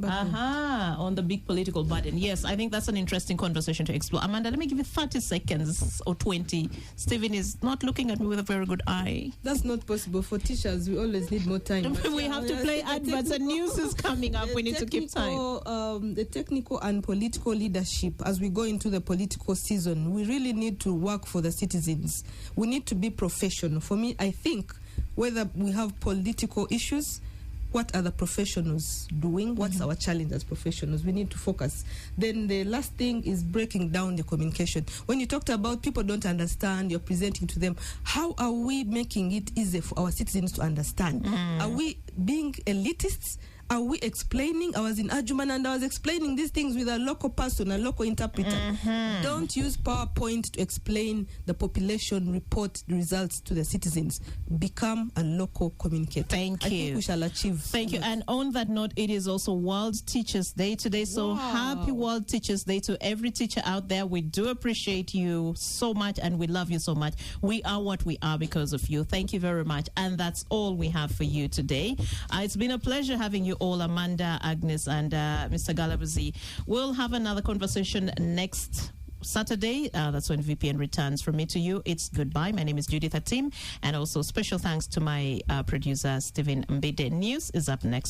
Speaker 1: on the big political burden. Yes, I think that's an interesting conversation to explore. Amanda, let me give you 30 seconds or 20. Stephen is not looking at me with a very good eye.
Speaker 4: That's not possible. For teachers, we always need more time.
Speaker 1: We have to play adverts and news is coming up. We need to keep time.
Speaker 4: The technical and political leadership, as we go into the political season, we really need to work for the citizens. We need to be professional. For me, I think whether we have political issues, what are the professionals doing? What's our challenge as professionals? We need to focus. Then the last thing is breaking down the communication. When you talked about people don't understand, you're presenting to them, how are we making it easy for our citizens to understand? Are we being elitists? Are we explaining? I was in Ajuman and I was explaining these things with a local person, a local interpreter. Don't use PowerPoint to explain the population report results to the citizens. Become a local communicator.
Speaker 1: Thank you.
Speaker 4: I think we shall achieve.
Speaker 1: Thank you. And on that note, it is also World Teachers Day today. So happy World Teachers Day to every teacher out there. We do appreciate you so much and we love you so much. We are what we are because of you. Thank you very much. And that's all we have for you today. It's been a pleasure having you all, Amanda, Agnes, and Mr. Galabazi. We'll have another conversation next Saturday. That's when VPN returns. From me to you, it's goodbye. My name is Judith Atim, and also special thanks to my producer, Stephen Mbide. News is up next.